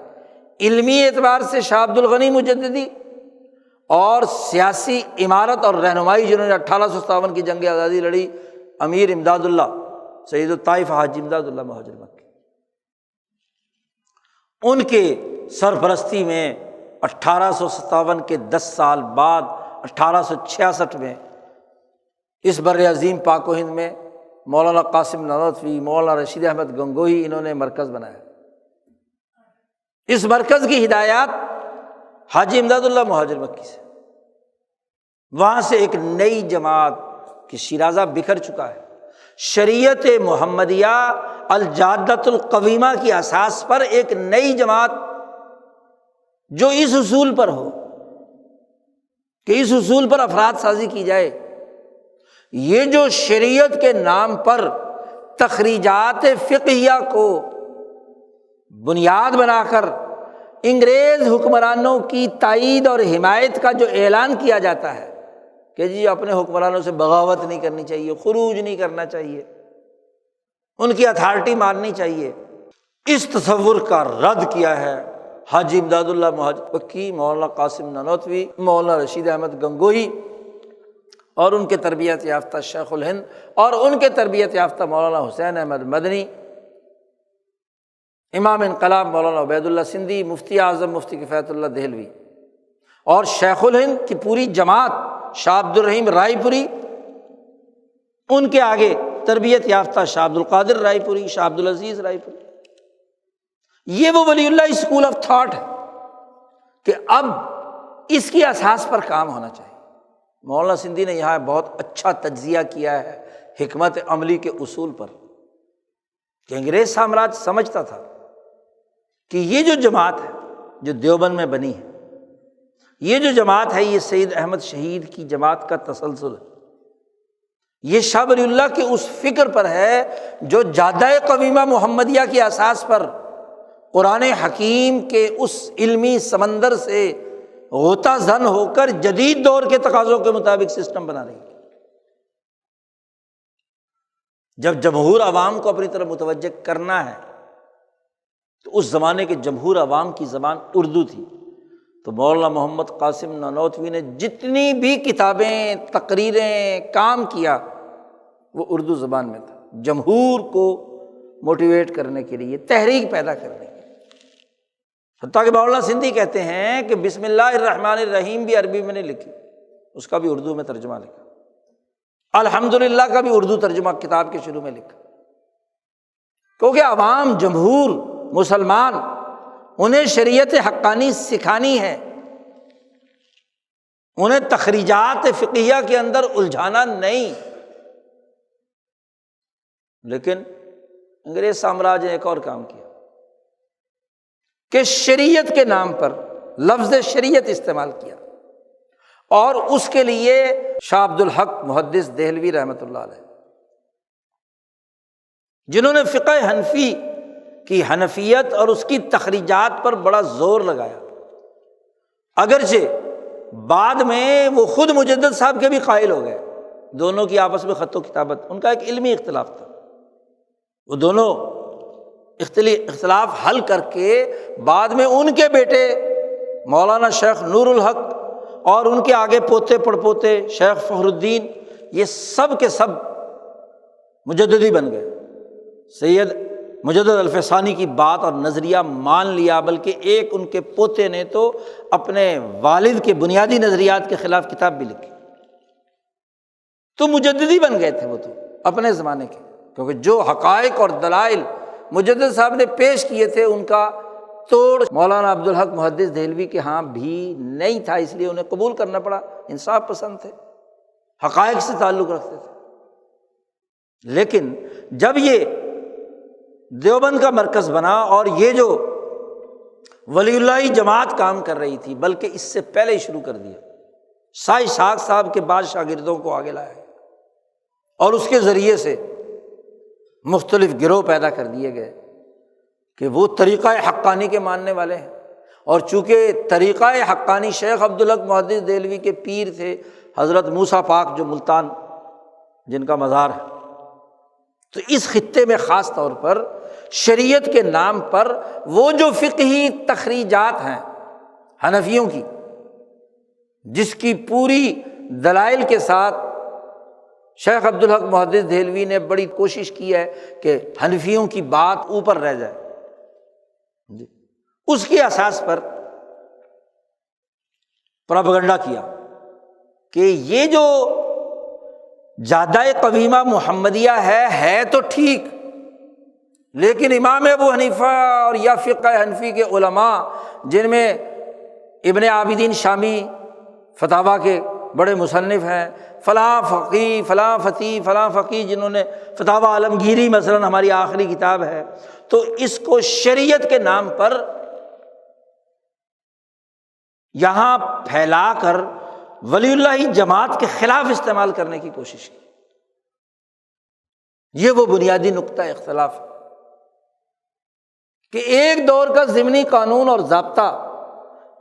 Speaker 1: علمی اعتبار سے شاہ عبد الغنی مجددی، اور سیاسی عمارت اور رہنمائی جنہوں نے 1857 کی جنگ آزادی لڑی، امیر امداد اللہ سید الطائف حاجی امداد اللہ مہاجر مکی، ان کے سرپرستی میں 1857 کے 10 سال بعد 1866 میں اس بر عظیم پاک و ہند میں مولانا قاسم نانوتوی، مولانا رشید احمد گنگوہی، انہوں نے مرکز بنایا۔ اس مرکز کی ہدایات حاجی امداد اللہ مہاجر مکی سے، وہاں سے ایک نئی جماعت کی شیرازہ بکھر چکا ہے، شریعت محمدیہ الجادۃ القویمہ کی اساس پر ایک نئی جماعت جو اس اصول پر ہو کہ اس اصول پر افراد سازی کی جائے۔ یہ جو شریعت کے نام پر تخریجات فقہیہ کو بنیاد بنا کر انگریز حکمرانوں کی تائید اور حمایت کا جو اعلان کیا جاتا ہے کہ جی اپنے حکمرانوں سے بغاوت نہیں کرنی چاہیے، خروج نہیں کرنا چاہیے، ان کی اتھارٹی ماننی چاہیے، اس تصور کا رد کیا ہے حاجی امداد اللہ مہاجر مکی، مولانا قاسم نانوتوی، مولانا رشید احمد گنگوہی، اور ان کے تربیت یافتہ شیخ الہند، اور ان کے تربیت یافتہ مولانا حسین احمد مدنی، امام انقلاب مولانا عبید اللہ سندھی، مفتی اعظم مفتی کفایت اللہ دہلوی، اور شیخ الہند کی پوری جماعت شاہ عبد الرحیم رائے پوری، ان کے آگے تربیت یافتہ شاہ عبد القادر رائے پوری، شاہ عبد العزیز رائے پوری۔ یہ وہ ولی اللہ اسکول آف تھاٹ ہے کہ اب اس کی اساس پر کام ہونا چاہیے۔ مولانا سندھی نے یہاں بہت اچھا تجزیہ کیا ہے حکمت عملی کے اصول پر، کہ انگریز سامراج سمجھتا تھا کہ یہ جو جماعت ہے جو دیوبند میں بنی ہے، یہ جو جماعت ہے یہ سید احمد شہید کی جماعت کا تسلسل ہے، یہ شاہ ولی اللہ کے اس فکر پر ہے جو جادہ قویمہ محمدیہ کی اساس پر قرآن حکیم کے اس علمی سمندر سے غوطہ زن ہو کر جدید دور کے تقاضوں کے مطابق سسٹم بنا رہی ہے۔ جب جمہور عوام کو اپنی طرف متوجہ کرنا ہے تو اس زمانے کے جمہور عوام کی زبان اردو تھی، تو مولانا محمد قاسم نانوتوی نے جتنی بھی کتابیں، تقریریں، کام کیا وہ اردو زبان میں تھا، جمہور کو موٹیویٹ کرنے کے لیے، تحریک پیدا کرنے کے لیے۔ حتیٰ کہ مولانا سندھی کہتے ہیں کہ بسم اللہ الرحمن الرحیم بھی عربی میں نہیں لکھی، اس کا بھی اردو میں ترجمہ لکھا، الحمدللہ کا بھی اردو ترجمہ کتاب کے شروع میں لکھا، کیونکہ عوام، جمہور، مسلمان، انہیں شریعت حقانی سکھانی ہے، انہیں تخریجات فقہیہ کے اندر الجھانا نہیں۔ لیکن انگریز سامراج نے ایک اور کام کیا کہ شریعت کے نام پر لفظ شریعت استعمال کیا، اور اس کے لیے شاہ عبد الحق محدث دہلوی رحمۃ اللہ علیہ، جنہوں نے فقہ حنفی کی حنفیت اور اس کی تخریجات پر بڑا زور لگایا، اگرچہ بعد میں وہ خود مجدد صاحب کے بھی قائل ہو گئے دونوں کی آپس میں خط و کتابت، ان کا ایک علمی اختلاف تھا، وہ دونوں اختلاف حل کر کے بعد میں ان کے بیٹے مولانا شیخ نور الحق اور ان کے آگے پوتے پڑپوتے شیخ فخر الدین، یہ سب کے سب مجددی بن گئے۔ سید مجدد الفسانی کی بات اور نظریہ مان لیا، بلکہ ایک ان کے پوتے نے تو اپنے والد کے بنیادی نظریات کے خلاف کتاب بھی لکھی۔ تو مجددی بن گئے تھے وہ تو اپنے زمانے کے، کیونکہ جو حقائق اور دلائل مجدد صاحب نے پیش کیے تھے ان کا توڑ مولانا عبدالحق محدث دہلوی کے ہاں بھی نہیں تھا، اس لیے انہیں قبول کرنا پڑا۔ انصاف پسند تھے، حقائق سے تعلق رکھتے تھے۔ لیکن جب یہ دیوبند کا مرکز بنا اور یہ جو ولی اللہ جماعت کام کر رہی تھی، بلکہ اس سے پہلے ہی شروع کر دیا، سائی شاخ صاحب کے بعد شاگردوں کو آگے لایا اور اس کے ذریعے سے مختلف گروہ پیدا کر دیے گئے کہ وہ طریقہ حقانی کے ماننے والے ہیں۔ اور چونکہ طریقہ حقانی شیخ عبدالحق محدث دہلوی کے پیر تھے حضرت موسیٰ پاک جو ملتان جن کا مزار ہے، تو اس خطے میں خاص طور پر شریعت کے نام پر وہ جو فقہی تخریجات ہیں حنفیوں کی، جس کی پوری دلائل کے ساتھ شیخ عبدالحق محدث دہلوی نے بڑی کوشش کی ہے کہ حنفیوں کی بات اوپر رہ جائے، اس کی اساس پر پروپیگنڈا کیا کہ یہ جو جادہ قویمہ محمدیہ ہے تو ٹھیک، لیکن امام ابو حنیفہ اور یا فقہ حنفی کے علماء جن میں ابن عابدین شامی فتاویٰ کے بڑے مصنف ہیں، فلاں فقی فلاں فقی جنہوں نے فتاویٰ عالمگیری مثلاً ہماری آخری کتاب ہے، تو اس کو شریعت کے نام پر یہاں پھیلا کر ولی اللہ جماعت کے خلاف استعمال کرنے کی کوشش کی۔ یہ وہ بنیادی نقطہ اختلاف ہے کہ ایک دور کا ضمنی قانون اور ضابطہ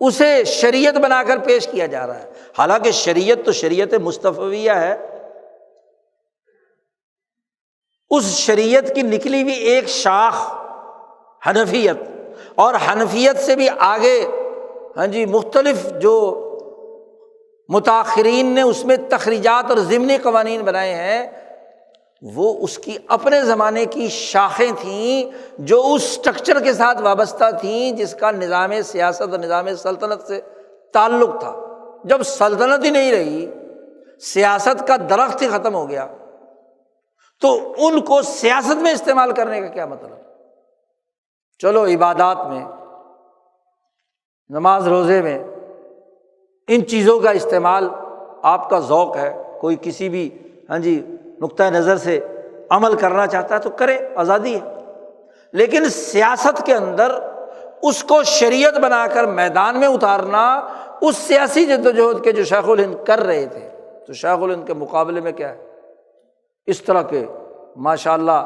Speaker 1: اسے شریعت بنا کر پیش کیا جا رہا ہے، حالانکہ شریعت تو شریعت مصطفیہ ہے، اس شریعت کی نکلی ہوئی ایک شاخ حنفیت، اور حنفیت سے بھی آگے مختلف جو متاخرین نے اس میں تخریجات اور ضمنی قوانین بنائے ہیں، وہ اس کی اپنے زمانے کی شاخیں تھیں جو اس سٹرکچر کے ساتھ وابستہ تھیں جس کا نظام سیاست اور نظام سلطنت سے تعلق تھا۔ جب سلطنت ہی نہیں رہی، سیاست کا درخت ہی ختم ہو گیا، تو ان کو سیاست میں استعمال کرنے کا کیا مطلب؟ چلو عبادات میں، نماز روزے میں ان چیزوں کا استعمال آپ کا ذوق ہے، کوئی کسی بھی نقطۂ نظر سے عمل کرنا چاہتا ہے تو کرے، آزادی ہے، لیکن سیاست کے اندر اس کو شریعت بنا کر میدان میں اتارنا اس سیاسی جدوجہد کے جو شیخ الہند کر رہے تھے، تو شیخ الہند کے مقابلے میں کیا ہے؟ اس طرح کے ماشاءاللہ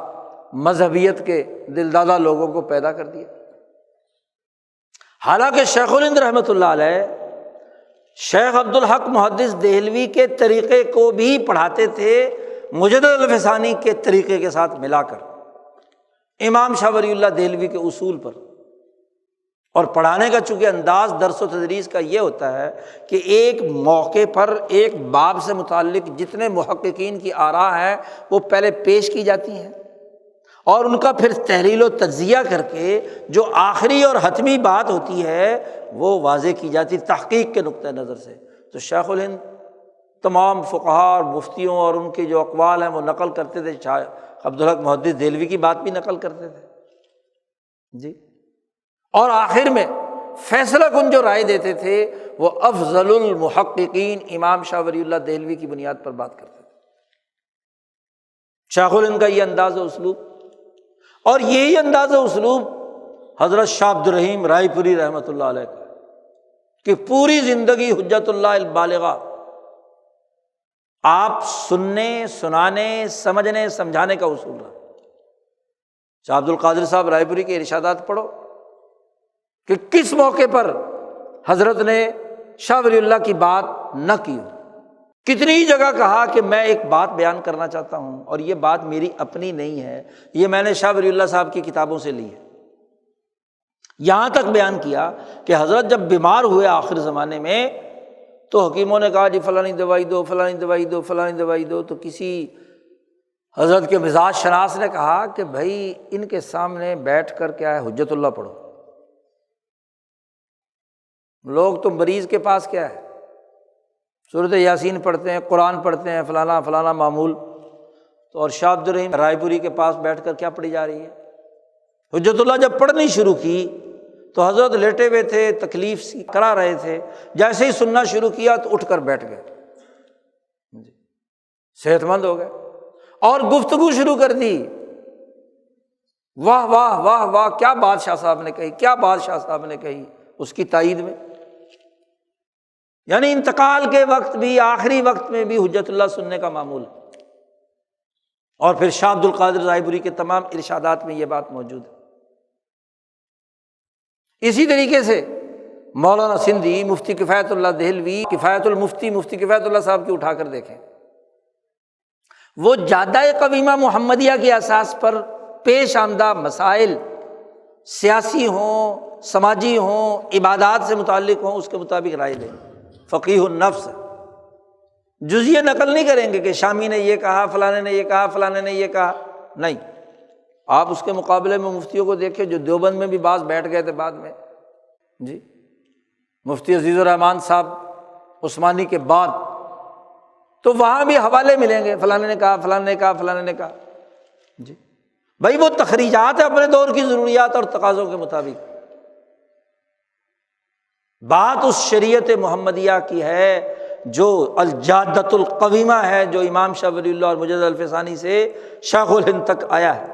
Speaker 1: مذہبیت کے دلدادہ لوگوں کو پیدا کر دیا۔ حالانکہ شیخ الہند رحمۃ اللہ علیہ شیخ عبدالحق محدث دہلوی کے طریقے کو بھی پڑھاتے تھے مجدد الفسانی کے طریقے کے ساتھ ملا کر، امام شاہ ولی اللہ دہلوی کے اصول پر، اور پڑھانے کا چونکہ انداز درس و تدریس کا یہ ہوتا ہے کہ ایک موقع پر ایک باب سے متعلق جتنے محققین کی آراء ہیں وہ پہلے پیش کی جاتی ہیں، اور ان کا پھر تحلیل و تجزیہ کر کے جو آخری اور حتمی بات ہوتی ہے وہ واضح کی جاتی تحقیق کے نقطۂ نظر سے۔ تو شیخ الہند تمام فقہاء اور مفتیوں اور ان کے جو اقوال ہیں وہ نقل کرتے تھے، شیخ عبدالحق محدث دہلوی کی بات بھی نقل کرتے تھے اور آخر میں فیصلہ کن جو رائے دیتے تھے وہ افضل المحققین امام شاہ ولی اللہ دہلوی کی بنیاد پر بات کرتے تھے۔ شیخ الہند کا یہ انداز و اسلوب، اور یہی انداز و اسلوب حضرت شاہ عبد الرحیم رائے پوری رحمۃ اللہ علیہ کا، کہ پوری زندگی حجت اللہ البالغہ آپ سننے، سنانے، سمجھنے، سمجھانے کا اصول رہا۔ شاہ عبد القادر صاحب رائے پوری کے ارشادات پڑھو کہ کس موقع پر حضرت نے شاہ ولی اللہ کی بات نہ کی ہو،
Speaker 2: کتنی جگہ کہا کہ میں ایک بات بیان کرنا چاہتا ہوں اور یہ بات میری اپنی نہیں ہے، یہ میں نے شاہ ولی اللہ صاحب کی کتابوں سے لی ہے۔ یہاں تک بیان کیا کہ حضرت جب بیمار ہوئے آخر زمانے میں تو حکیموں نے کہا جی فلانی دوائی دو، فلانی دوائی دو، فلانی دوائی دو، تو کسی حضرت کے مزاج شناس نے کہا کہ بھائی ان کے سامنے بیٹھ کر کیا ہے حجت اللہ پڑھو، لوگ تو مریض کے پاس کیا ہے سورۃ یاسین پڑھتے ہیں، قرآن پڑھتے ہیں، فلانا فلانا معمول، تو اور شاہ عبد الرحیم رائے پوری کے پاس بیٹھ کر کیا پڑھی جا رہی ہے؟ حجت اللہ جب پڑھنی شروع کی تو حضرت لیٹے ہوئے تھے، تکلیف سی کرا رہے تھے، جیسے ہی سننا شروع کیا تو اٹھ کر بیٹھ گئے، صحت مند ہو گئے اور گفتگو شروع کر دی۔ واہ واہ واہ واہ، کیا بات شاہ صاحب نے کہی، کیا بات شاہ صاحب نے کہی، اس کی تائید میں۔ یعنی انتقال کے وقت بھی، آخری وقت میں بھی حجت اللہ سننے کا معمول ہے۔ اور پھر شاہ عبد القادر رائے پوری کے تمام ارشادات میں یہ بات موجود ہے۔ اسی طریقے سے مولانا سندھی، مفتی کفایت اللہ دہلوی، کفایت المفتی، مفتی کفایت اللہ صاحب کی اٹھا کر دیکھیں، وہ جادہ قویمہ محمدیہ کے اساس پر پیش آمدہ مسائل سیاسی ہوں، سماجی ہوں، عبادات سے متعلق ہوں، اس کے مطابق رائے دیں۔ فقیہ النفس، جزیہ نقل نہیں کریں گے کہ شامی نے یہ کہا، فلانے نے یہ کہا، فلانے نے یہ کہا، نہیں۔ آپ اس کے مقابلے میں مفتیوں کو دیکھیں جو دیوبند میں بھی بعض بیٹھ گئے تھے بعد میں، جی مفتی عزیز الرحمان صاحب عثمانی کے بعد، تو وہاں بھی حوالے ملیں گے، فلانے نے کہا، فلانے نے کہا، فلانے نے کہا، جی بھائی وہ تخریجات ہے اپنے دور کی ضروریات اور تقاضوں کے مطابق۔ بات اس شریعت محمدیہ کی ہے جو الجادۃ القویمہ ہے، جو امام شاہ ولی اللہ اور مجدد الفسانی سے شیخ الہند تک آیا ہے،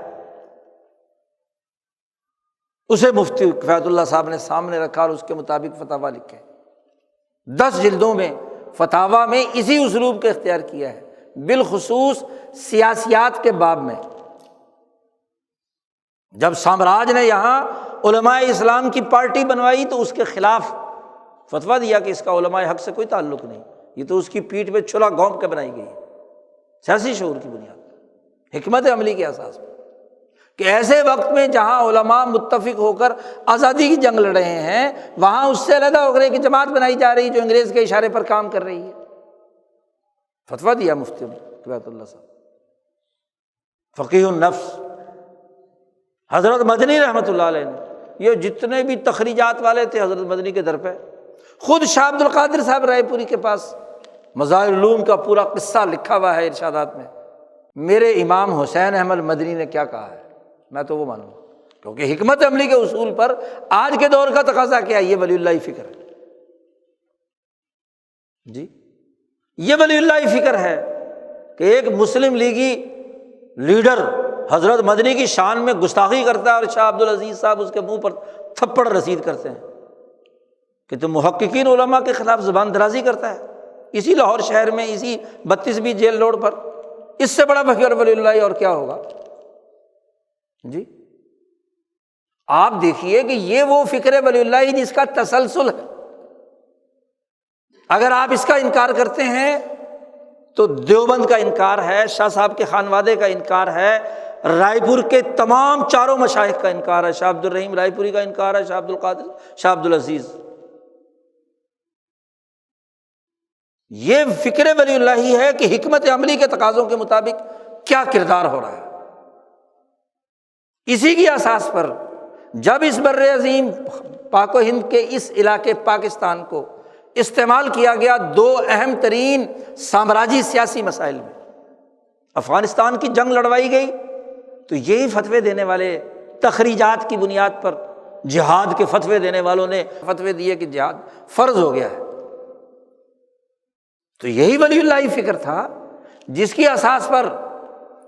Speaker 2: اسے مفتی کفایت اللہ صاحب نے سامنے رکھا اور اس کے مطابق فتاویٰ لکھے۔ 10 جلدوں میں فتاویٰ میں اسی اسلوب کا اختیار کیا ہے، بالخصوص سیاسیات کے باب میں۔ جب سامراج نے یہاں علماء اسلام کی پارٹی بنوائی تو اس کے خلاف فتویٰ دیا کہ اس کا علماء حق سے کوئی تعلق نہیں، یہ تو اس کی پیٹھ پہ چھلا گھونپ کے بنائی گئی ہے، سیاسی شعور کی بنیاد پر، حکمت عملی کے اساس پر، کہ ایسے وقت میں جہاں علماء متفق ہو کر آزادی کی جنگ لڑ رہے ہیں، وہاں اس سے علیحدہ ہو کر ایک جماعت بنائی جا رہی جو انگریز کے اشارے پر کام کر رہی ہے۔ فتویٰ دیا مفتی کفایت اللہ صاحب، فقیہ النفس حضرت مدنی رحمۃ اللہ علیہ نے، یہ جتنے بھی تخریجات والے تھے حضرت مدنی کے در پہ، خود شاہ عبد القادر صاحب رائے پوری کے پاس مظاہر العلوم کا پورا قصہ لکھا ہوا ہے ارشادات میں، میرے امام حسین احمد مدنی نے کیا کہا ہے، میں تو وہ مانوں گا، کیونکہ حکمت عملی کے اصول پر آج کے دور کا تقاضا کیا ہے، یہ ولی اللہ فکر ہے، جی یہ ولی اللہ فکر ہے کہ ایک مسلم لیگی لیڈر حضرت مدنی کی شان میں گستاخی کرتا ہے اور شاہ عبد العزیز صاحب اس کے منہ پر تھپڑ رسید کرتے ہیں کہ تم محققین علماء کے خلاف زبان درازی کرتا ہے، اسی لاہور شہر میں، اسی 32ویں جیل روڈ پر، اس سے بڑا فخر ولی اللہ اور کیا ہوگا؟ جی آپ دیکھیے کہ یہ وہ فکر ولی اللہ جس کا تسلسل ہے، اگر آپ اس کا انکار کرتے ہیں تو دیوبند کا انکار ہے، شاہ صاحب کے خانوادے کا انکار ہے، رائے پور کے تمام چاروں مشائخ کا انکار ہے، شاہ عبد الرحیم رائے پوری کا انکار ہے، شاہ عبد القادر، شاہ عبد العزیز۔ یہ فکر ولی اللہ ہی ہے کہ حکمت عملی کے تقاضوں کے مطابق کیا کردار ہو رہا ہے۔ اسی کی اساس پر جب اس بر عظیم پاک و ہند کے اس علاقے پاکستان کو استعمال کیا گیا 2 اہم ترین سامراجی سیاسی مسائل میں، افغانستان کی جنگ لڑوائی گئی تو یہی فتوے دینے والے تخریجات کی بنیاد پر جہاد کے فتوے دینے والوں نے فتوے دیے کہ جہاد فرض ہو گیا ہے، تو یہی ولی اللہ فکر تھا جس کی اساس پر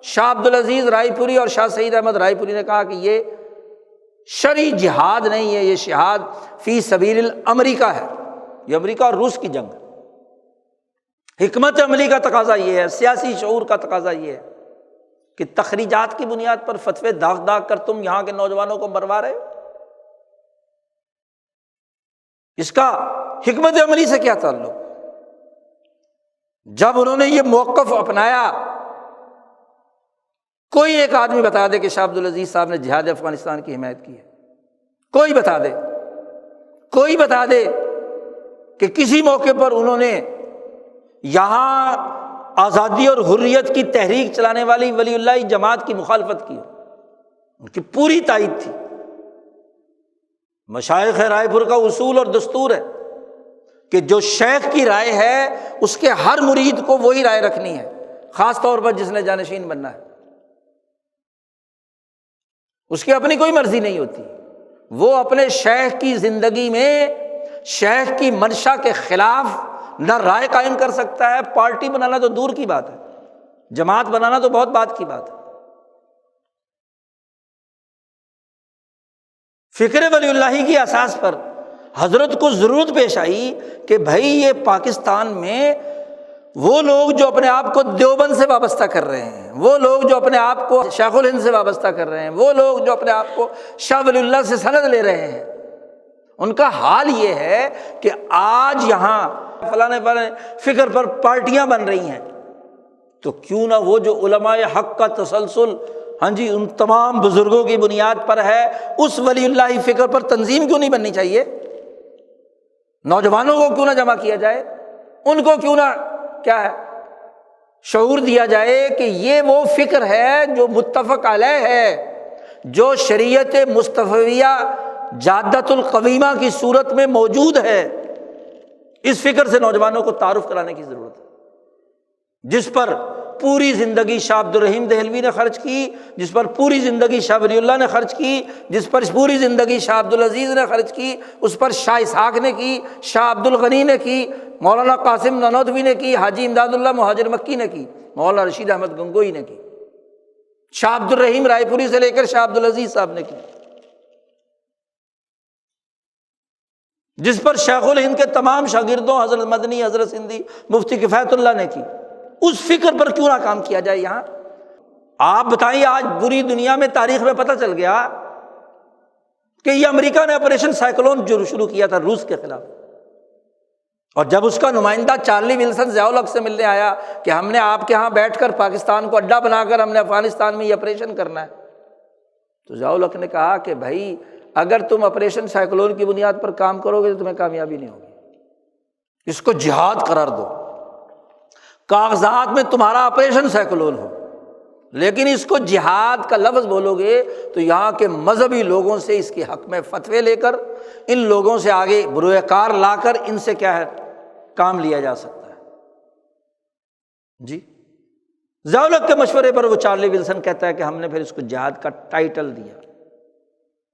Speaker 2: شاہ عبد العزیز رائے پوری اور شاہ سعید احمد رائے پوری نے کہا کہ یہ شرعی جہاد نہیں ہے، یہ جہاد فی سبیل الامریکہ ہے، یہ امریکہ اور روس کی جنگ ہے۔ حکمت عملی کا تقاضا یہ ہے، سیاسی شعور کا تقاضا یہ ہے کہ تخریجات کی بنیاد پر فتوے داغ داغ کر تم یہاں کے نوجوانوں کو مروا رہے ہو، اس کا حکمت عملی سے کیا تعلق؟ جب انہوں نے یہ موقف اپنایا، کوئی ایک آدمی بتا دے کہ شاہ عبد العزیز صاحب نے جہاد افغانستان کی حمایت کی ہے، کوئی بتا دے، کوئی بتا دے کہ کسی موقع پر انہوں نے یہاں آزادی اور حریت کی تحریک چلانے والی ولی اللہ جماعت کی مخالفت کی، ان کی پوری تائید تھی۔ مشائخ رائے پور کا اصول اور دستور ہے کہ جو شیخ کی رائے ہے اس کے ہر مرید کو وہی رائے رکھنی ہے، خاص طور پر جس نے جانشین بننا ہے، اس کی اپنی کوئی مرضی نہیں ہوتی، وہ اپنے شیخ کی زندگی میں شیخ کی منشا کے خلاف نہ رائے قائم کر سکتا ہے، پارٹی بنانا تو دور کی بات ہے، جماعت بنانا تو بہت بات کی بات ہے۔ فکر ولی اللہ کی اساس پر حضرت کو ضرورت پیش آئی کہ بھائی یہ پاکستان میں وہ لوگ جو اپنے آپ کو دیوبند سے وابستہ کر رہے ہیں، وہ لوگ جو اپنے آپ کو شیخ الہند سے وابستہ کر رہے ہیں، وہ لوگ جو اپنے آپ کو شاہ ولی اللہ سے سند لے رہے ہیں، ان کا حال یہ ہے کہ آج یہاں فلاں فکر پر پارٹیاں بن رہی ہیں، تو کیوں نہ وہ جو علماء حق کا تسلسل ان تمام بزرگوں کی بنیاد پر ہے، اس ولی اللہ فکر پر تنظیم کیوں نہیں بننی چاہیے؟ نوجوانوں کو کیوں نہ جمع کیا جائے، ان کو کیوں نہ کیا ہے شعور دیا جائے کہ یہ وہ فکر ہے جو متفق علیہ ہے، جو شریعت مصطفیہ جادۃ القویمہ کی صورت میں موجود ہے۔ اس فکر سے نوجوانوں کو تعارف کرانے کی ضرورت ہے، جس پر پوری زندگی شاہ عبد الرحیم دہلوی نے خرچ کی، جس پر پوری زندگی شاہ ولی اللہ نے خرچ کی، جس پر پوری زندگی شاہ عبد العزیز نے خرچ کی، اس پر شاہ اسحاق نے کی، شاہ عبد الغنی نے کی، مولانا قاسم نانوتوی نے کی، حاجی امداد اللہ مہاجر مکی نے کی، مولانا رشید احمد گنگوئی نے کی، شاہ عبد الرحیم رائے پوری سے لے کر شاہ عبد العزیز صاحب نے کی، جس پر شیخ الہند کے تمام شاگردوں حضرت مدنی، حضرت سندھی، مفتی کفایت اللہ نے کی۔ اس فکر پر کیوں نہ کام کیا جائے یہاں؟ آپ بتائیے، آج پوری دنیا میں تاریخ میں پتہ چل گیا کہ یہ امریکہ نے آپریشن سائیکلون جو شروع کیا تھا روس کے خلاف، اور جب اس کا نمائندہ چارلی ولسن ضیاء الحق سے ملنے آیا کہ ہم نے آپ کے ہاں بیٹھ کر پاکستان کو اڈا بنا کر ہم نے افغانستان میں یہ آپریشن کرنا ہے، تو ضیاء الحق نے کہا کہ بھائی اگر تم آپریشن سائیکلون کی بنیاد پر کام کرو گے تو تمہیں کامیابی نہیں ہوگی، اس کو جہاد قرار دو، کاغذات میں تمہارا آپریشن سائیکلون ہو، لیکن اس کو جہاد کا لفظ بولو گے تو یہاں کے مذہبی لوگوں سے اس کے حق میں فتوے لے کر، ان لوگوں سے آگے بروئے کار لا کر ان سے کیا ہے کام لیا جا سکتا ہے۔ جی ضیاء الحق کے مشورے پر وہ چارلی ولسن کہتا ہے کہ ہم نے پھر اس کو جہاد کا ٹائٹل دیا،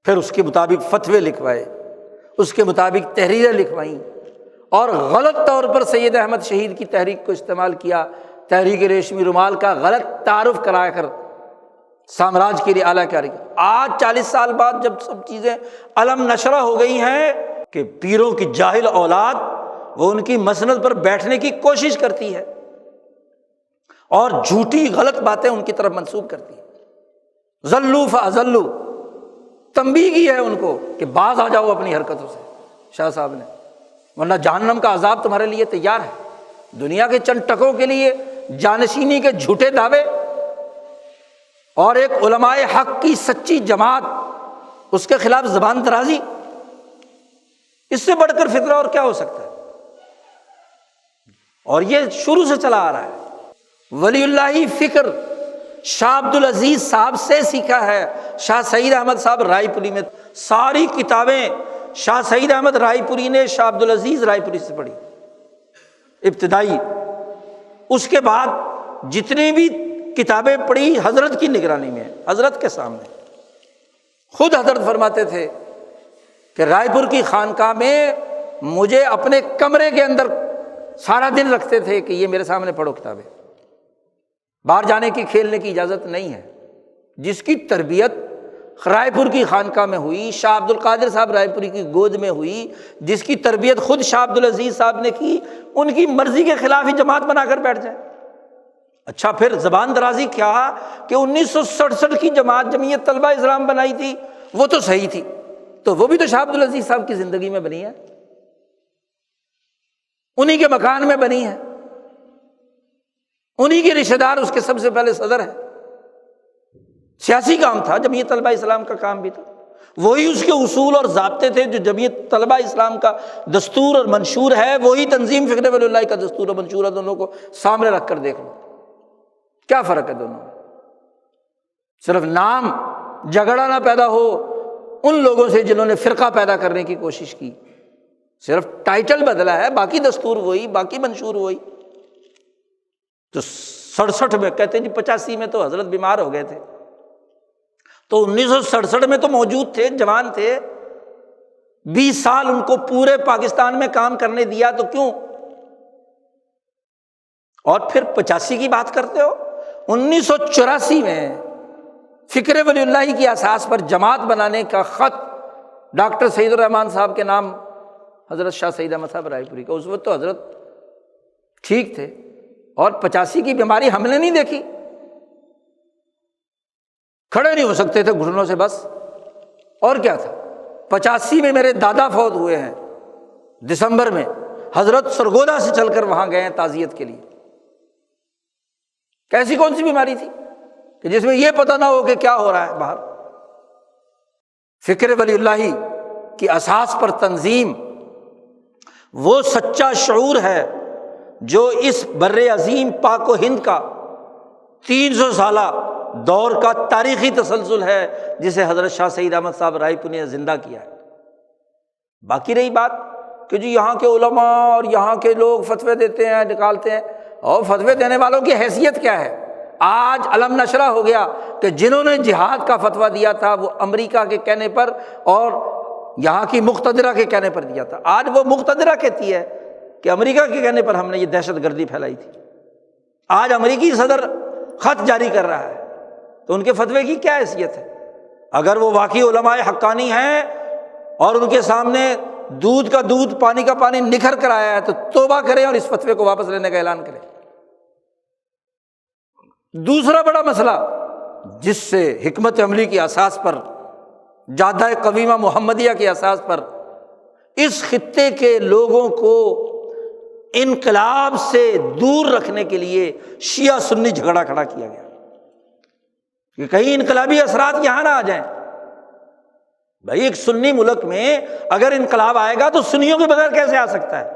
Speaker 2: پھر اس کے مطابق فتوے لکھوائے، اس کے مطابق تحریریں لکھوائیں، اور غلط طور پر سید احمد شہید کی تحریک کو استعمال کیا، تحریک ریشمی رومال کا غلط تعارف کرا کر سامراج کے لیے اعلیٰ کیا رہی۔ آج 40 سال بعد جب سب چیزیں علم نشرہ ہو گئی ہیں کہ پیروں کی جاہل اولاد وہ ان کی مسند پر بیٹھنے کی کوشش کرتی ہے اور جھوٹی غلط باتیں ان کی طرف منسوب کرتی ہے، ذلوا فاضلوا، تنبیہ کی ہے ان کو کہ باز آ جاؤ اپنی حرکتوں سے شاہ صاحب نے، ورنہ جہنم کا عذاب تمہارے لیے تیار ہے۔ دنیا کے چند ٹکوں کے لیے جانشینی کے جھوٹے دعوے اور ایک علماء حق کی سچی جماعت، اس کے خلاف زبان درازی، اس سے بڑھ کر فطرہ اور کیا ہو سکتا ہے؟ اور یہ شروع سے چلا آ رہا ہے۔ ولی اللہ فکر شاہ عبد العزیز صاحب سے سیکھا ہے۔ شاہ سعید احمد صاحب رائے پوری میں ساری کتابیں شاہ سعید احمد رائے پوری نے شاہ عبد العزیز رائے پوری سے پڑھی ابتدائی، اس کے بعد جتنی بھی کتابیں پڑھی حضرت کی نگرانی میں، حضرت کے سامنے۔ خود حضرت فرماتے تھے کہ رائے پور کی خانقاہ میں مجھے اپنے کمرے کے اندر سارا دن رکھتے تھے کہ یہ میرے سامنے پڑھو کتابیں، باہر جانے کی کھیلنے کی اجازت نہیں ہے۔ جس کی تربیت رائے پور کی خانقاہ میں ہوئی، شاہ عبد القادر صاحب رائے پوری کی گود میں ہوئی، جس کی تربیت خود شاہ عبد العزیز صاحب نے کی، ان کی مرضی کے خلاف ہی جماعت بنا کر بیٹھ جائے۔ اچھا پھر زبان درازی کیا کہ 1967 کی جماعت جمعیت طلبہ اسلام بنائی تھی، وہ تو صحیح تھی، تو وہ بھی تو شاہ عبد العزیز صاحب کی زندگی میں بنی ہے، انہی کے مکان میں بنی ہے۔ انہی کے رشتہ دار اس کے سب سے پہلے صدر ہیں۔ سیاسی کام تھا، جمعیت طلبہ اسلام کا کام بھی تھا، وہی اس کے اصول اور ضابطے تھے جو جمعیت طلبہ اسلام کا دستور اور منشور ہے، وہی تنظیم فکر ولی اللہ کا دستور اور منشور ہے۔ دونوں کو سامنے رکھ کر دیکھ لو کیا فرق ہے دونوں میں۔ صرف نام جھگڑا نہ پیدا ہو ان لوگوں سے جنہوں نے فرقہ پیدا کرنے کی کوشش کی، صرف ٹائٹل بدلا ہے، باقی دستور وہی، باقی منشور وہی۔ تو 67 میں کہتے ہیں جی 85 میں تو حضرت بیمار ہو گئے تھے، تو 1967 میں تو موجود تھے، جوان تھے، 20 سال ان کو پورے پاکستان میں کام کرنے دیا، تو کیوں؟ اور پھر 85 کی بات کرتے ہو۔ 1984 میں فکر ولی اللہ کی اساس پر جماعت بنانے کا خط ڈاکٹر سعید الرحمان صاحب کے نام حضرت شاہ سعید احمد صاحب رائے پوری کا، اس وقت تو حضرت ٹھیک تھے، اور 85 کی بیماری ہم نے نہیں دیکھی، کھڑے نہیں ہو سکتے تھے گھٹنوں سے بس، اور کیا تھا۔ 85 میں میرے دادا فوت ہوئے ہیں دسمبر میں، حضرت سرگودا سے چل کر وہاں گئے ہیں تعزیت کے لیے۔ کیسی کون سی بیماری تھی کہ جس میں یہ پتہ نہ ہو کہ کیا ہو رہا ہے باہر۔ فکر ولی اللہ کی اساس پر تنظیم وہ سچا شعور ہے جو اس بر عظیم پاک و ہند کا 300 سالہ دور کا تاریخی تسلسل ہے، جسے حضرت شاہ سعید احمد صاحب رائے پوری نے زندہ کیا ہے۔ باقی رہی بات کہ جی یہاں کے علماء اور یہاں کے لوگ فتوے دیتے ہیں، نکالتے ہیں، اور فتوے دینے والوں کی حیثیت کیا ہے؟ آج علم نشرہ ہو گیا کہ جنہوں نے جہاد کا فتویٰ دیا تھا وہ امریکہ کے کہنے پر اور یہاں کی مقتدرہ کے کہنے پر دیا تھا، آج وہ مقتدرہ کہتی ہے کہ امریکہ کے کہنے پر ہم نے یہ دہشت گردی پھیلائی تھی۔ آج امریکی صدر خط جاری کر رہا ہے، تو ان کے فتوے کی کیا حیثیت ہے؟ اگر وہ واقعی علماء حقانی ہیں اور ان کے سامنے دودھ کا دودھ پانی کا پانی نکھر کر آیا ہے تو توبہ کریں اور اس فتوے کو واپس لینے کا اعلان کریں۔ دوسرا بڑا مسئلہ جس سے حکمت عملی کی اساس پر، جادہ قویمہ محمدیہ کی اساس پر اس خطے کے لوگوں کو انقلاب سے دور رکھنے کے لیے شیعہ سنی جھگڑا کھڑا کیا گیا کہ کہیں انقلابی اثرات یہاں نہ آ جائیں۔ بھائی ایک سنی ملک میں اگر انقلاب آئے گا تو سنیوں کے بغیر کیسے آ سکتا ہے؟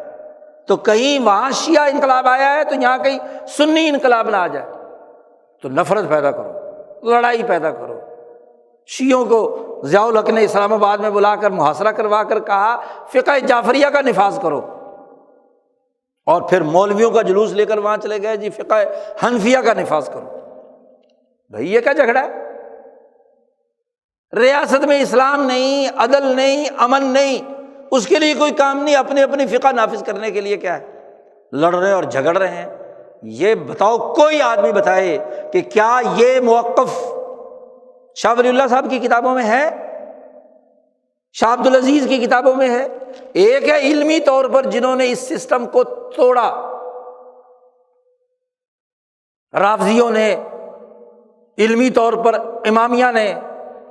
Speaker 2: تو کہیں وہاں شیعہ انقلاب آیا ہے تو یہاں کہیں سنی انقلاب نہ آ جائے، تو نفرت پیدا کرو، لڑائی پیدا کرو۔ شیعوں کو ضیاء الحق نے اسلام آباد میں بلا کر محاصرہ کروا کر کہا فقہ جعفریہ کا نفاذ کرو، اور پھر مولویوں کا جلوس لے کر وہاں چلے گئے جی فقہ حنفیہ کا نفاذ کرو۔ بھائی یہ کیا جھگڑا ہے؟ ریاست میں اسلام نہیں، عدل نہیں، امن نہیں، اس کے لیے کوئی کام نہیں، اپنی اپنی فقہ نافذ کرنے کے لیے کیا ہے لڑ رہے اور جھگڑ رہے ہیں۔ یہ بتاؤ، کوئی آدمی بتائے کہ کیا یہ موقف شاہ ولی اللہ صاحب کی کتابوں میں ہے، شاہ عبد العزیز کی کتابوں میں ہے؟ ایک ہے علمی طور پر جنہوں نے اس سسٹم کو توڑا، رافضیوں نے، علمی طور پر امامیہ نے،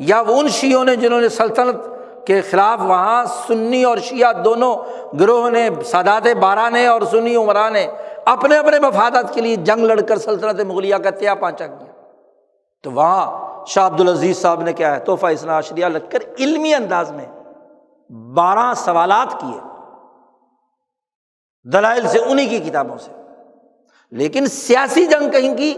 Speaker 2: یا وہ ان شیعوں نے جنہوں نے سلطنت کے خلاف وہاں سنی اور شیعہ دونوں گروہ نے، سادات بارہ نے اور سنی عمرا نے اپنے اپنے مفادات کے لیے جنگ لڑ کر سلطنت مغلیہ کا تیا پانچا کیا۔ تو وہاں شاہ عبد العزیز صاحب نے کیا ہے تحفہ اثنا عشریہ لکھ کر علمی انداز میں 12 سوالات کیے دلائل سے، انہی کی کتابوں سے۔ لیکن سیاسی جنگ کہیں کی،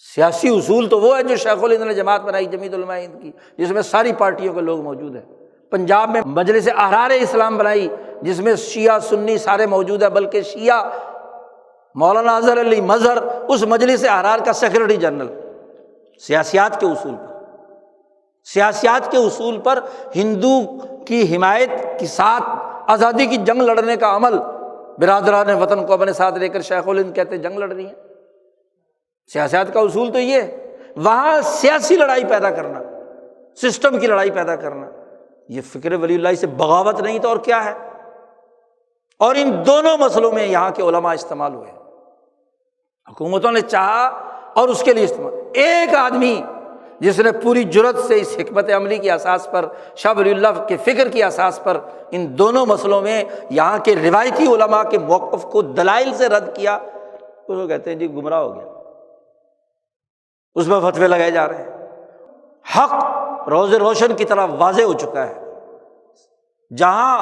Speaker 2: سیاسی اصول تو وہ ہے جو شیخ الہند نے جماعت بنائی جمعیت علماء ہند کی، جس میں ساری پارٹیوں کے لوگ موجود ہیں۔ پنجاب میں مجلس احرار اسلام بنائی جس میں شیعہ سنی سارے موجود ہیں، بلکہ شیعہ مولانا اظہر علی مظہر اس مجلس احرار کا سیکرٹری جنرل۔ سیاسیات کے اصول پر، سیاسیات کے اصول پر ہندو کی حمایت کے ساتھ آزادی کی جنگ لڑنے کا عمل، برادران وطن کو اپنے ساتھ لے کر شیخ الہند کہتے جنگ لڑ رہی ہیں۔ سیاست کا اصول تو یہ ہے، وہاں سیاسی لڑائی پیدا کرنا، سسٹم کی لڑائی پیدا کرنا، یہ فکر ولی اللہ سے بغاوت نہیں تو اور کیا ہے؟ اور ان دونوں مسئلوں میں یہاں کے علماء استعمال ہوئے، حکومتوں نے چاہا اور اس کے لیے استعمال۔ ایک آدمی جس نے پوری جرت سے اس حکمت عملی کی اساس پر، شاہ ولی اللہ کے فکر کی اساس پر ان دونوں مسئلوں میں یہاں کے روایتی علماء کے موقف کو دلائل سے رد کیا، اس کو کہتے ہیں جی گمراہ ہو گیا، اس میں فتوے لگائے جا رہے ہیں۔ حق روز روشن کی طرح واضح ہو چکا ہے، جہاں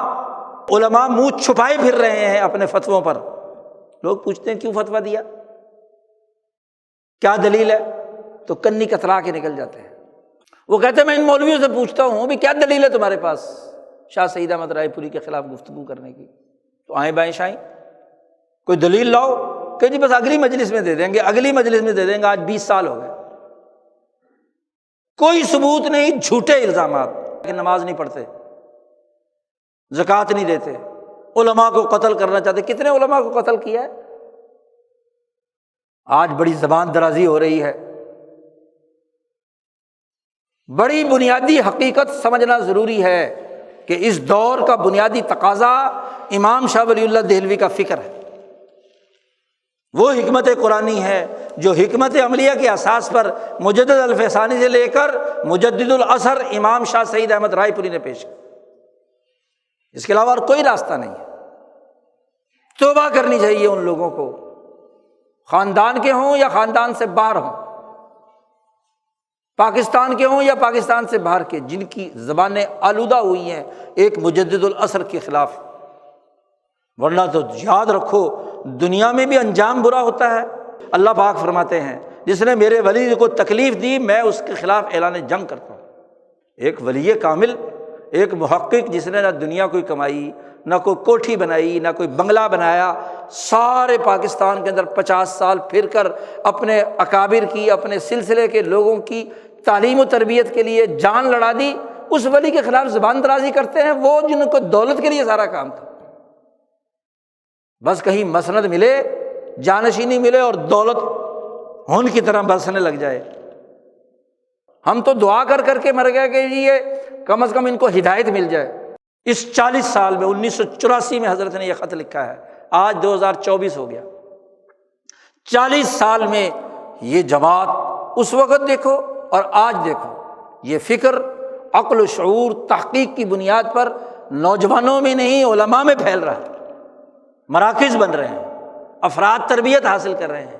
Speaker 2: علماء منہ چھپائے پھر رہے ہیں اپنے فتووں پر، لوگ پوچھتے ہیں کیوں فتویٰ دیا، کیا دلیل ہے، تو کنی کترا کے نکل جاتے ہیں۔ وہ کہتے ہیں میں ان مولویوں سے پوچھتا ہوں بھی کیا دلیل ہے تمہارے پاس شاہ سعید احمد رائے پوری کے خلاف گفتگو کرنے کی، تو آئیں بائیں شائیں کوئی دلیل لاؤ، کہ جی بس اگلی مجلس میں دے دیں گے، اگلی مجلس میں دے دیں گے، آج 20 سال ہو گئے، کوئی ثبوت نہیں، جھوٹے الزامات کہ نماز نہیں پڑھتے، زکوٰۃ نہیں دیتے، علماء کو قتل کرنا چاہتے۔ کتنے علماء کو قتل کیا ہے؟ آج بڑی زبان درازی ہو رہی ہے۔ بڑی بنیادی حقیقت سمجھنا ضروری ہے کہ اس دور کا بنیادی تقاضا امام شاہ ولی اللہ دہلوی کا فکر ہے، وہ حکمت قرآنی ہے جو حکمت عملیہ کے اساس پر مجدد الفسانی سے لے کر مجدد العصر امام شاہ سعید احمد رائے پوری نے پیش کی، اس کے علاوہ اور کوئی راستہ نہیں ہے۔ توبہ کرنی چاہیے ان لوگوں کو، خاندان کے ہوں یا خاندان سے باہر ہوں، پاکستان کے ہوں یا پاکستان سے باہر کے، جن کی زبانیں آلودہ ہوئی ہیں ایک مجدد العصر کے خلاف، ورنہ تو یاد رکھو دنیا میں بھی انجام برا ہوتا ہے۔ اللہ پاک فرماتے ہیں جس نے میرے ولی کو تکلیف دی میں اس کے خلاف اعلان جنگ کرتا ہوں۔ ایک ولی کامل، ایک محقق جس نے نہ دنیا کوئی کمائی، نہ کوئی کوٹھی بنائی، نہ کوئی بنگلہ بنایا، سارے پاکستان کے اندر 50 سال پھر کر اپنے اکابر کی، اپنے سلسلے کے لوگوں کی تعلیم و تربیت کے لیے جان لڑا دی، اس ولی کے خلاف زبان درازی کرتے ہیں وہ جن کو دولت کے لیے سارا کام تھا، بس کہیں مسند ملے، جانشینی ملے اور دولت ہون کی طرح برسنے لگ جائے۔ ہم تو دعا کر کر کے مر گئے کہ یہ کم از کم ان کو ہدایت مل جائے۔ اس 40 سال میں 1984 میں حضرت نے یہ خط لکھا ہے، آج 2024 ہو گیا، 40 سال میں یہ جماعت، اس وقت دیکھو اور آج دیکھو، یہ فکر عقل و شعور تحقیق کی بنیاد پر نوجوانوں میں نہیں علماء میں پھیل رہا ہے، مراکز بن رہے ہیں، افراد تربیت حاصل کر رہے ہیں۔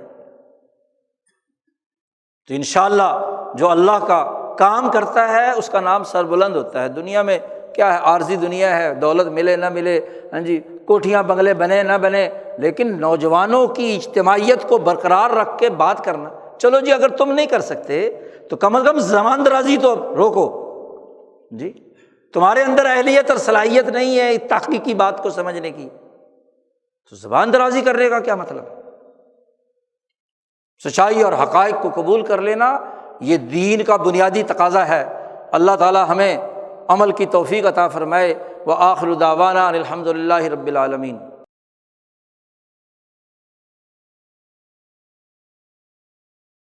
Speaker 2: تو انشاءاللہ جو اللہ کا کام کرتا ہے اس کا نام سربلند ہوتا ہے۔ دنیا میں کیا ہے، عارضی دنیا ہے، دولت ملے نہ ملے، ہاں جی کوٹھیاں بنگلے بنے نہ بنے، لیکن نوجوانوں کی اجتماعیت کو برقرار رکھ کے بات کرنا، چلو جی اگر تم نہیں کر سکتے تو کم از کم زبان درازی تو روکو، جی تمہارے اندر اہلیت اور صلاحیت نہیں ہے تحقیقی بات کو سمجھنے کی، تو زبان درازی کرنے کا کیا مطلب ہے؟ سچائی اور حقائق کو قبول کر لینا یہ دین کا بنیادی تقاضا ہے۔ اللہ تعالی ہمیں عمل کی توفیق عطا فرمائے۔ وآخر دعوانا ان الحمد للہ رب العالمین۔